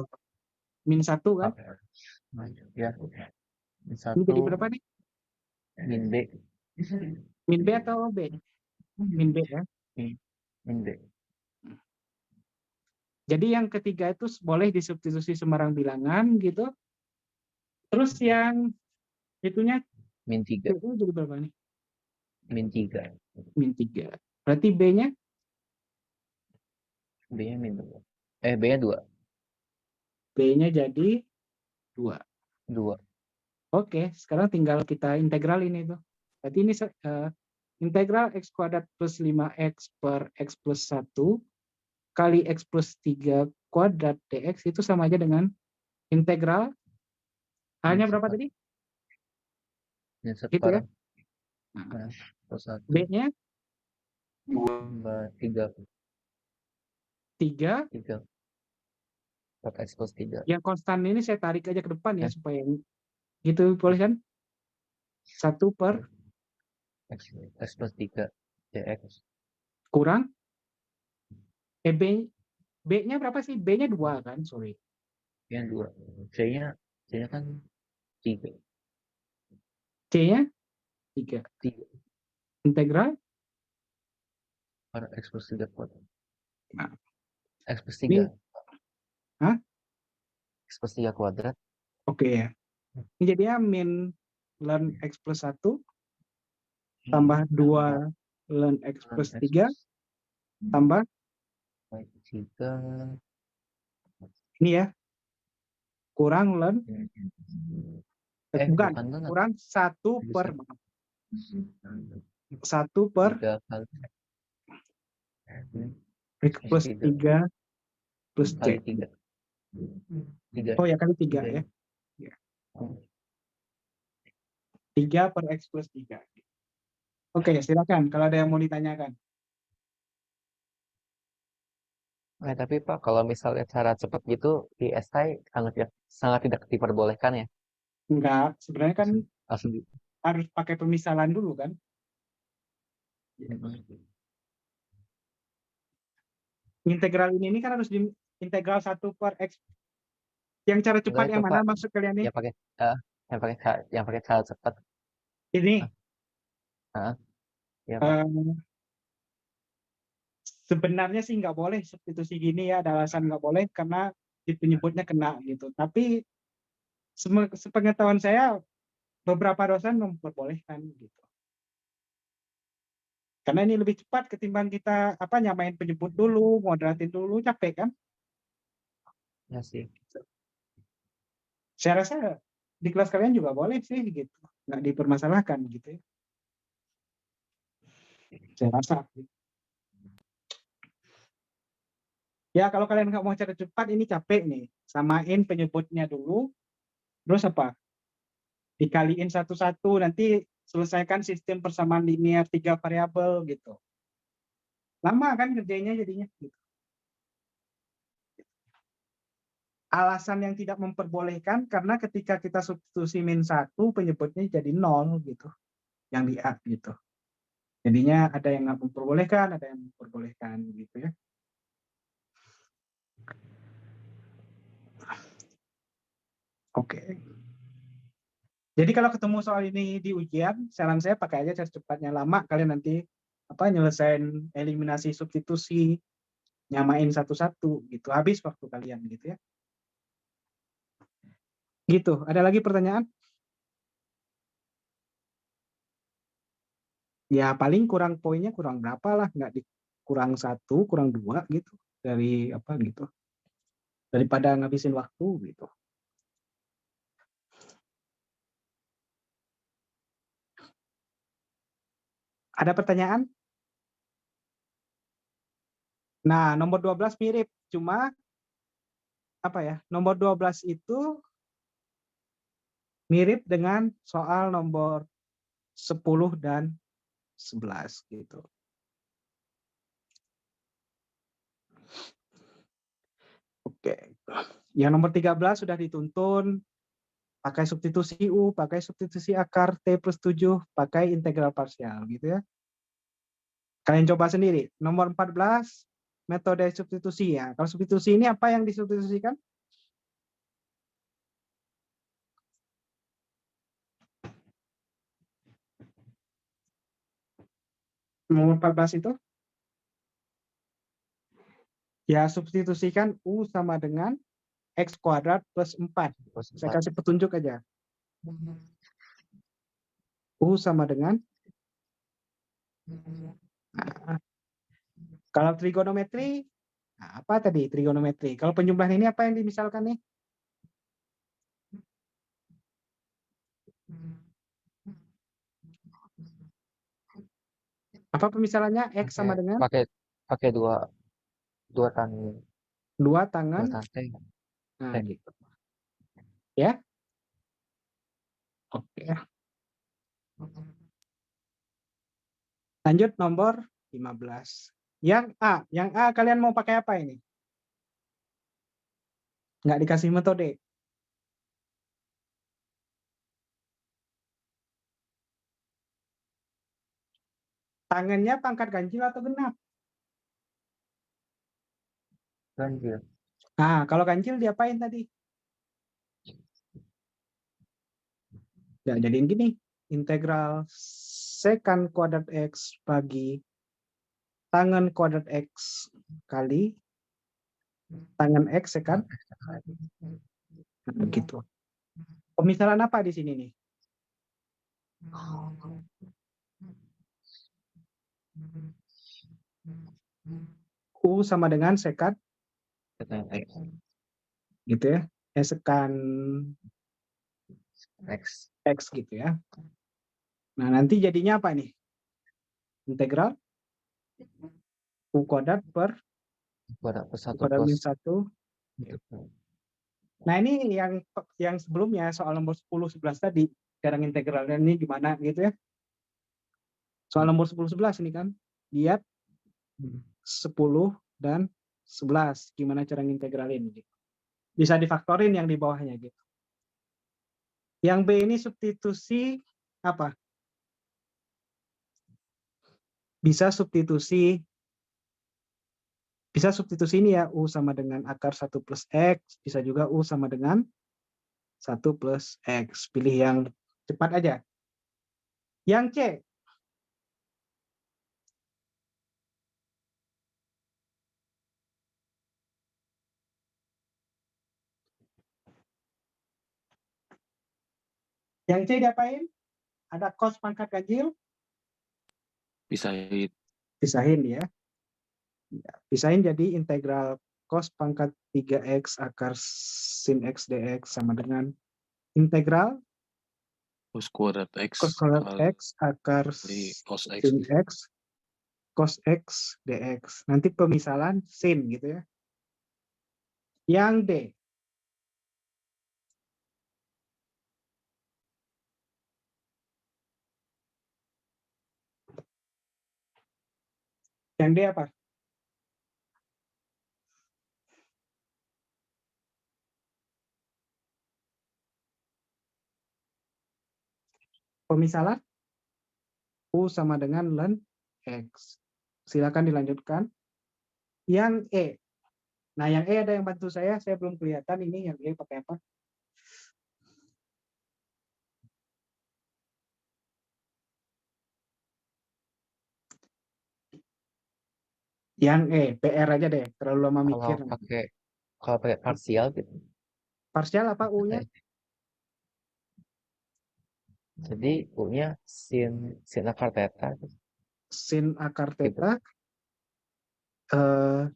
Speaker 1: Min 1 kan?
Speaker 5: Ya. Min 1.
Speaker 1: Ini jadi berapa nih?
Speaker 5: Min B.
Speaker 1: Min B atau B? Min B ya.
Speaker 5: Min B.
Speaker 1: Jadi yang ketiga itu boleh disubstitusi sembarang bilangan gitu. Terus yang itunya
Speaker 5: Min 3.
Speaker 1: itu jadi berapa nih?
Speaker 5: Min 3.
Speaker 1: Min 3. Berarti B-nya?
Speaker 5: B-nya min 2. B-nya 2.
Speaker 1: B-nya jadi 2.
Speaker 5: 2.
Speaker 1: Oke, sekarang tinggal kita integralin itu. Berarti ini integral X kuadrat plus 5X per X plus 1 kali X plus 3 kuadrat dx itu sama aja dengan integral A-nya berapa tadi?
Speaker 5: Min 1
Speaker 1: Gitu ya.
Speaker 5: Nah, plus 1.
Speaker 1: B-nya
Speaker 5: 3.
Speaker 1: 3
Speaker 5: 3. X plus 3.
Speaker 1: Yang konstan ini saya tarik aja ke depan ya
Speaker 5: Oke.
Speaker 1: supaya gitu boleh kan? 1 per
Speaker 5: X plus 3 dx.
Speaker 1: kurang B-nya berapa sih? B-nya 2 kan? Sorry.
Speaker 5: Yang 2. C-nya kan 3.
Speaker 1: C-nya 3.
Speaker 5: 3
Speaker 1: Integral
Speaker 5: per X plus 3 kuadrat.
Speaker 1: Nah.
Speaker 5: X plus
Speaker 1: Ini
Speaker 5: 3.
Speaker 1: Hah?
Speaker 5: X plus 3 kuadrat.
Speaker 1: Oke ya. Ini jadinya min ln X plus 1 tambah 2 ln X plus 3 tambah
Speaker 5: 3
Speaker 1: ini ya. Kurang ln bukan,
Speaker 5: bukan ln.
Speaker 1: kurang 1 per 1 per
Speaker 5: 3 kali
Speaker 1: X plus 3 plus
Speaker 5: kali
Speaker 1: C.
Speaker 5: 3. 3.
Speaker 1: Oh ya kali 3 ya. 3 per X plus 3. Oke, silakan kalau ada yang mau ditanyakan.
Speaker 5: Tapi Pak, kalau misalnya cara cepat gitu di SI sangat tidak diperbolehkan ya.
Speaker 1: Enggak, sebenarnya kan
Speaker 5: Langsung
Speaker 1: harus pakai pemisalan dulu kan. Integral ini kan harus di integral 1 per X. Yang cara cepat
Speaker 5: Enggak
Speaker 1: yang
Speaker 5: itu,
Speaker 1: mana
Speaker 5: Pak.
Speaker 1: maksud kalian nih?
Speaker 5: Yang pakai cara cepat.
Speaker 1: Ini.
Speaker 5: Ya, Pak.
Speaker 1: Sebenarnya sih nggak boleh substitusi gini ya, ada alasan nggak boleh karena di penyebutnya kena gitu. Tapi sepengetahuan saya beberapa dosen memperbolehkan gitu. Karena ini lebih cepat ketimbang kita nyamain penyebut dulu, moderatin dulu, capek kan?
Speaker 5: Ya sih.
Speaker 1: Saya rasa di kelas kalian juga boleh sih gitu, nggak dipermasalahkan gitu ya. Saya rasa. Ya kalau kalian nggak mau cara cepat ini capek nih, samain penyebutnya dulu, terus apa? Dikaliin satu-satu, nanti selesaikan sistem persamaan linear 3 variabel gitu. Lama kan kerjanya jadinya gitu. Alasan yang tidak memperbolehkan karena ketika kita substitusi min 1 penyebutnya jadi 0 gitu. Yang di A gitu. Jadinya ada yang nggak memperbolehkan, ada yang memperbolehkan gitu ya. Oke. Jadi kalau ketemu soal ini di ujian, saran saya pakai aja cara cepatnya. Lama kalian nanti nyelesain eliminasi substitusi, nyamain satu-satu gitu. Habis waktu kalian gitu ya. Gitu. Ada lagi pertanyaan? Ya paling kurang poinnya kurang berapa lah, nggak kurang 1, kurang 2 gitu. Dari gitu. Daripada ngabisin waktu gitu. Ada pertanyaan? Nah, nomor 12 mirip, cuma nomor 12 itu mirip dengan soal nomor 10 dan 11 gitu. Oke. Yang nomor 13 sudah dituntun pakai substitusi U, pakai substitusi akar T plus 7, pakai integral parsial gitu ya. Kalian coba sendiri. Nomor 14 metode substitusi ya. Kalau substitusi ini apa yang disubstitusikan? Nomor 14 itu? Ya, substitusikan U sama dengan X kuadrat plus 4. Saya kasih petunjuk aja. U sama dengan kalau trigonometri, apa tadi trigonometri? Kalau penjumlahan ini apa yang dimisalkan nih? Apa pemisalannya? X sama dengan?
Speaker 5: Pakai dua tangan.
Speaker 1: 2 tangan. Nah, gitu. Ya? Oke. Lanjut nomor 15. Yang A kalian mau pakai apa ini? Nggak dikasih metode. Tangannya pangkat ganjil atau genap?
Speaker 5: Ganjil.
Speaker 1: Nah, kalau ganjil diapain tadi? Ya, jadiin gini. Integral secant kuadrat X bagi tangan kuadrat X kali tangan X secant. Nah, begitu. Pemisalan apa di sini nih? U sama dengan secant
Speaker 5: Secant X.
Speaker 1: gitu ya. Secant
Speaker 5: X.
Speaker 1: X gitu ya. Nah, nanti jadinya apa nih? Integral U kuadrat per
Speaker 5: Kuadrat plus
Speaker 1: U
Speaker 5: 1
Speaker 1: kuadrat min
Speaker 5: plus
Speaker 1: 1. Nah, ini yang sebelumnya soal nomor 10, 11 tadi. Sekarang integralnya ini gimana gitu ya. Soal nomor 10, 11 ini kan. Lihat 10 dan 11. Gimana cara ngintegralin gitu. Bisa difaktorin yang di bawahnya gitu. Yang B ini substitusi apa? Bisa substitusi ini ya, U sama dengan akar 1 plus X, bisa juga U sama dengan 1 plus X. Pilih yang cepat aja. Yang C. Yang C diapain? Ada cos pangkat ganjil,
Speaker 2: Pisahin.
Speaker 1: pisahin ya. Pisahin jadi integral cos pangkat 3X akar sin X dx sama dengan integral
Speaker 2: Cos kuadrat X
Speaker 1: cos kuadrat
Speaker 2: kali
Speaker 1: X akar
Speaker 2: cos X.
Speaker 1: sin X cos X dx. Nanti pemisalan sin gitu ya. Yang D. Yang D apa? Pemisalan U sama dengan ln X. Silakan dilanjutkan. Yang E. Nah, yang E ada yang bantu saya belum kelihatan ini yang E pakai apa? Yang E, PR aja deh, terlalu lama mikir.
Speaker 5: Kalau pakai parsial gitu.
Speaker 1: Parsial apa U-nya?
Speaker 5: Jadi U-nya sin akar theta.
Speaker 1: Sin akar
Speaker 5: Gitu.
Speaker 1: theta.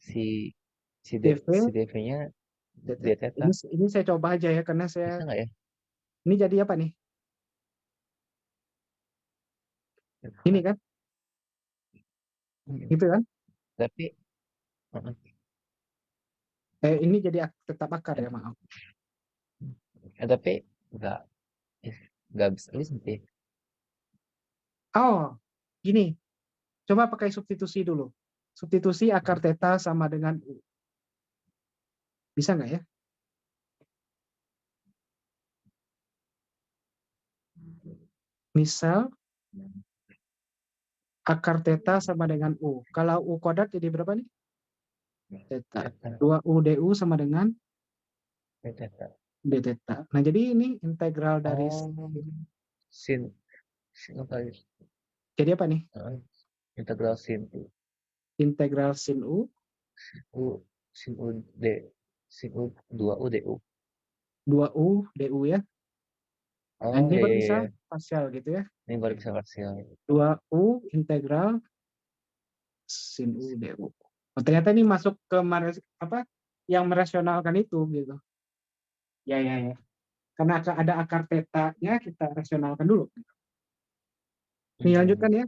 Speaker 5: Si
Speaker 1: dV.
Speaker 5: dV-nya d theta.
Speaker 1: Ini saya coba aja ya, karena saya...
Speaker 5: Bisa nggak ya?
Speaker 1: Ini jadi apa nih? Ini kan? Gitu kan?
Speaker 5: Tapi
Speaker 1: Ini jadi tetap akar ya, maaf.
Speaker 5: tapi nggak bisa sih.
Speaker 1: Oh, gini. Coba pakai substitusi dulu. Substitusi akar theta sama dengan U. Bisa nggak ya? Misal akar theta sama dengan U. Kalau U kuadrat jadi berapa nih? Theta. 2U du sama dengan d theta. Nah, jadi ini integral dari
Speaker 5: sin apa?
Speaker 1: Jadi apa nih?
Speaker 5: Integral sin
Speaker 1: Integral sin U
Speaker 5: sin U 2U du.
Speaker 1: 2U du ya.
Speaker 5: Oh,
Speaker 1: Nah, ini
Speaker 5: iya,
Speaker 1: baru
Speaker 5: iya,
Speaker 1: bisa
Speaker 5: iya.
Speaker 1: parsial gitu ya.
Speaker 5: Ini baru bisa parsial.
Speaker 1: 2U integral sin U du. Oh, ternyata ini masuk ke yang merasionalkan itu gitu. Ya. Karena ada akar theta-nya, kita rasionalkan dulu. Ini lanjutkan ya.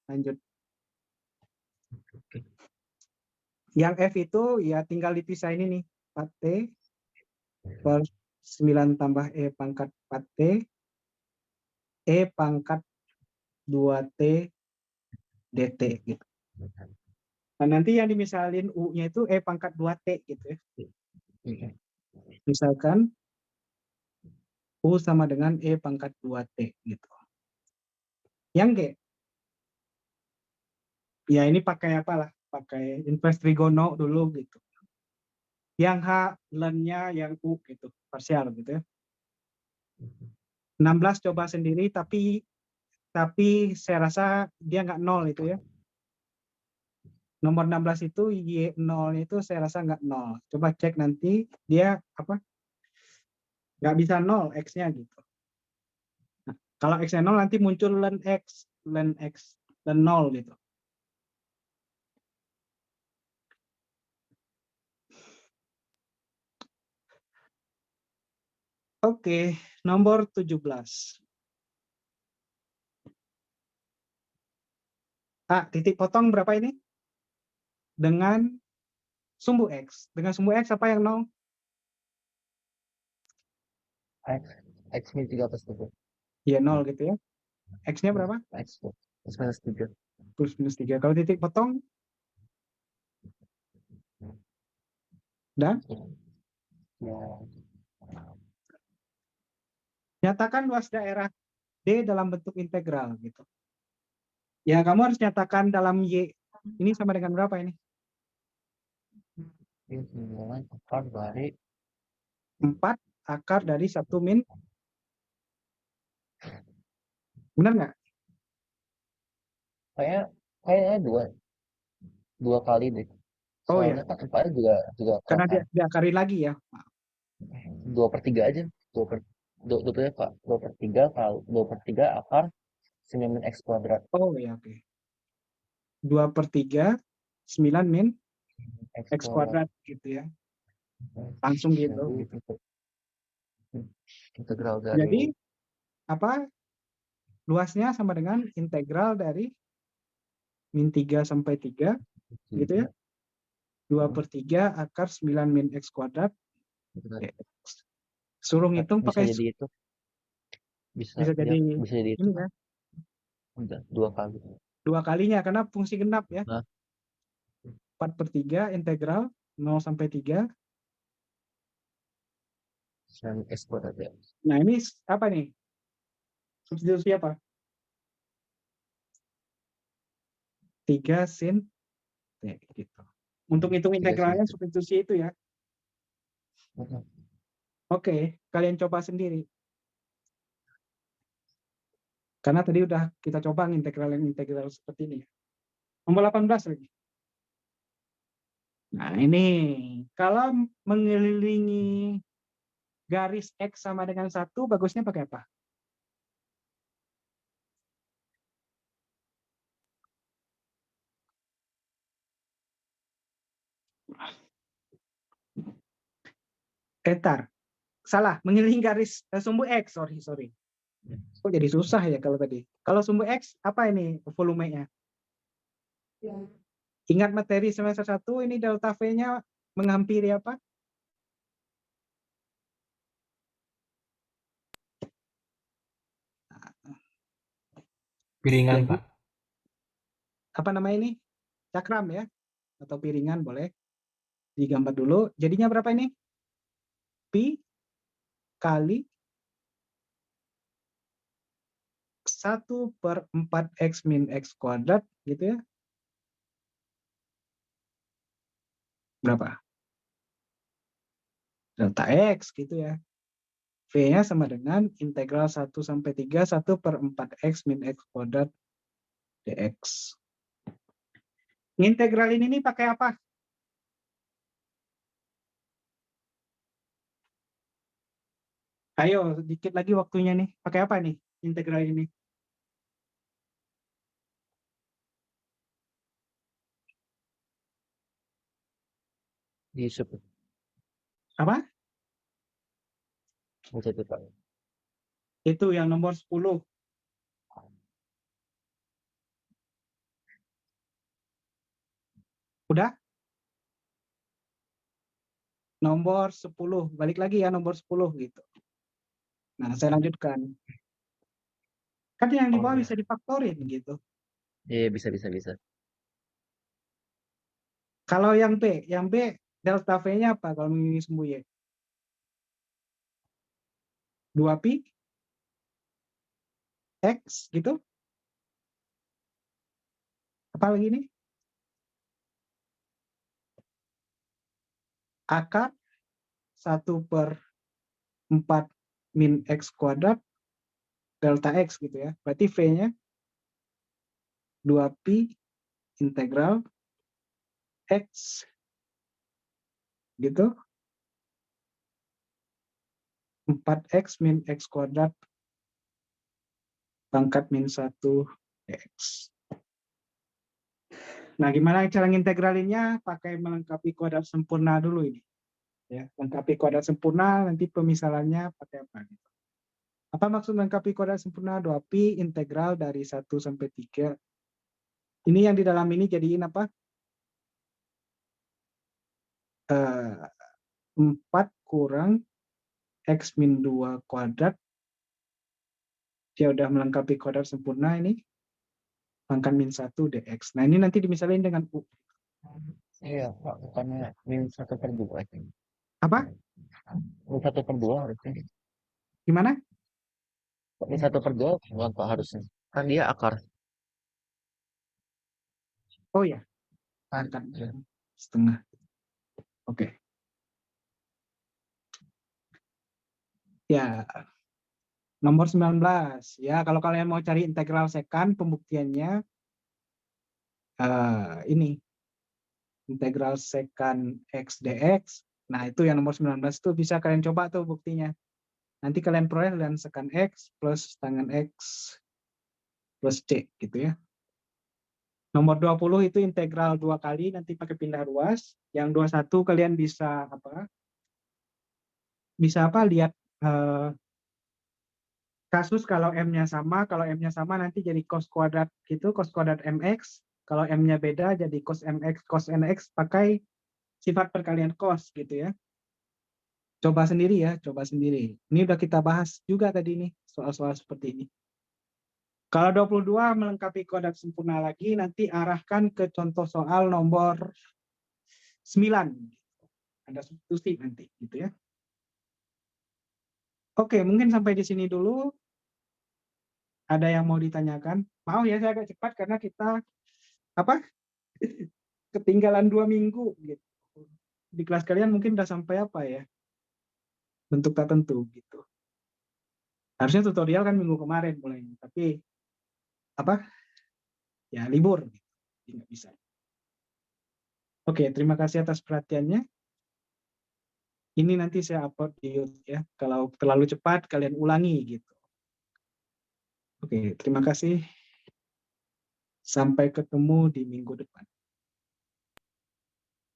Speaker 1: Lanjut. Yang F itu ya tinggal dipisah ini nih. 4T per 9 tambah E pangkat 4T. E pangkat 2T dt gitu. Nah, nanti yang dimisalin U-nya itu E pangkat 2T gitu ya. Misalkan U sama dengan E pangkat 2T gitu. Yang G, ya ini pakai apa lah? Pakai inverse trigono dulu gitu. Yang H, ln-nya yang U gitu, parsial gitu ya. 16 coba sendiri, tapi saya rasa dia nggak nol itu ya. Nomor 16 itu Y0 itu saya rasa nggak nol. Coba cek nanti dia apa? Nggak bisa nol X-nya gitu. Nah, kalau X-nya nol nanti muncul ln X, ln 0 gitu. Oke, nomor 17. Titik potong berapa ini? Dengan sumbu X. Dengan sumbu X apa yang nol?
Speaker 5: X min 3 plus 3.
Speaker 1: Ya nol gitu ya. X-nya berapa?
Speaker 5: X minus 3.
Speaker 1: Plus minus 3. Kalau titik potong? Dan
Speaker 5: Ya.
Speaker 1: nyatakan luas daerah D dalam bentuk integral gitu. Ya kamu harus nyatakan dalam Y. Ini sama dengan berapa ini?
Speaker 5: Ini hubungan akar dari
Speaker 1: 4 akar dari 1 min. Benar nggak?
Speaker 5: kayaknya dua kali deh.
Speaker 1: Oh ya,
Speaker 5: Soalnya kan 4 juga
Speaker 1: karena
Speaker 5: akar.
Speaker 1: diakari lagi ya.
Speaker 5: 2/3 aja. 2/3 akar 9 min X kuadrat.
Speaker 1: Oh ya, oke. 2/3 9 min X kuadrat gitu ya. Langsung gitu.
Speaker 5: Integral
Speaker 1: Jadi
Speaker 5: dari
Speaker 1: apa? Luasnya sama dengan integral dari min 3 sampai 3 gitu ya. 2/3 akar 9 min X kuadrat dx. Suruh ngitung
Speaker 5: bisa
Speaker 1: pakai
Speaker 5: jadi itu. Bisa
Speaker 1: jadi
Speaker 5: jadi itu
Speaker 1: ini
Speaker 5: kan.
Speaker 1: ya.
Speaker 5: Udah 2 kali.
Speaker 1: 2 kalinya karena fungsi genap ya.
Speaker 5: Nah.
Speaker 1: 4/3 integral 0 sampai 3.
Speaker 5: 9 X kuadrat ya.
Speaker 1: Nah, ini apa nih? Substitusi apa? 3 sin T gitu. Untuk hitung
Speaker 5: 3 sin
Speaker 1: integralnya
Speaker 5: T.
Speaker 1: substitusi itu ya. Oke, kalian coba sendiri. Karena tadi udah kita coba integral seperti ini. Nomor 18 lagi. Nah, ini kalau mengelilingi garis X sama dengan 1, bagusnya pakai apa? Salah, mengelilingi garis sumbu X, sorry. Kok jadi susah ya kalau tadi. Kalau sumbu X, apa ini volumenya? Ingat materi semester 1, ini delta V-nya menghampiri apa?
Speaker 6: Piringan,
Speaker 1: Jadi,
Speaker 6: Pak.
Speaker 1: apa namanya ini? Cakram ya? Atau piringan boleh. Digambar dulu. Jadinya berapa ini? Pi kali 1/4 X min X kuadrat gitu ya. Berapa? Delta X gitu ya. V-nya sama dengan integral 1 sampai 3 1/4 X min X kuadrat dx. Ngintegralin ini pakai apa? Ayo, dikit lagi waktunya nih. Pakai apa nih integral ini?
Speaker 5: Yusuf.
Speaker 1: Apa?
Speaker 5: Bisa tuh, Pak.
Speaker 1: Itu yang nomor 10. Udah? Nomor 10. Balik lagi ya nomor 10 gitu. Nah, saya lanjutkan. Kan yang di bawah bisa difaktorin gitu.
Speaker 5: Iya, bisa.
Speaker 1: Kalau yang B delta V-nya apa kalau mengelilingi sumbu Y? 2pi X gitu. Apa lagi nih? Akar 1/4 min X kuadrat delta X gitu ya. Berarti V-nya 2pi integral X gitu. 4X min X kuadrat pangkat min 1 X. Nah, gimana cara ngintegralinnya? Pakai melengkapi kuadrat sempurna dulu ini. Ya, lengkapi kuadrat sempurna, nanti pemisalannya pakai apa gitu. Apa maksud melengkapi kuadrat sempurna? 2pi integral dari 1 sampai 3. Ini yang di dalam ini jadiin apa? 4 kurang X min 2 kuadrat. Dia udah melengkapi kuadrat sempurna ini. Pangkat min 1 dx. Nah, ini nanti dimisalin dengan U.
Speaker 5: Iya, Pak, bukannya min 1/2 sih.
Speaker 1: Apa?
Speaker 5: Min 1/2 harusnya.
Speaker 1: Gimana?
Speaker 5: Min 1/2 bukan Pak harusnya. Kan dia akar.
Speaker 1: Oh ya,
Speaker 5: Kan.
Speaker 1: pangkat setengah. Oke. Ya, nomor 19. Ya, kalau kalian mau cari integral sekant, pembuktiannya ini. Integral sekant X dx. Nah, itu yang nomor 19 itu bisa kalian coba tuh buktinya. Nanti kalian peroleh dengan sekant X plus tangen X plus C gitu ya. Nomor 20 itu integral 2 kali, nanti pakai pindah ruas. Yang 21 kalian bisa apa? Bisa apa? Lihat kasus kalau M-nya sama, kalau M-nya sama nanti jadi cos kuadrat gitu, cos kuadrat MX. Kalau M-nya beda jadi cos MX, cos NX pakai sifat perkalian cos gitu ya. Coba sendiri ya, coba sendiri. Ini udah kita bahas juga tadi nih, soal-soal seperti ini. Kalau 22 melengkapi kuadrat sempurna lagi, nanti arahkan ke contoh soal nomor 9. Ada substitusi nanti gitu ya. Oke, mungkin sampai di sini dulu. Ada yang mau ditanyakan? Mau ya, saya agak cepat karena kita apa? Ketinggalan 2 minggu gitu. Di kelas kalian mungkin udah sampai apa ya? Bentuk tak tentu gitu. Harusnya tutorial kan minggu kemarin mulainya, tapi apa? Ya libur gitu. Jadi nggak bisa. Oke, terima kasih atas perhatiannya. Ini nanti saya upload di YouTube ya. Kalau terlalu cepat kalian ulangi gitu. Oke, terima kasih. Sampai ketemu di minggu depan.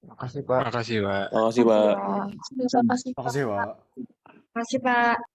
Speaker 5: Makasih, Pak.
Speaker 6: Makasih, Pak.
Speaker 2: Makasih, Pak.
Speaker 7: Terima kasih, Pak.
Speaker 8: Makasih, Pak.
Speaker 7: Terima kasih, Pak.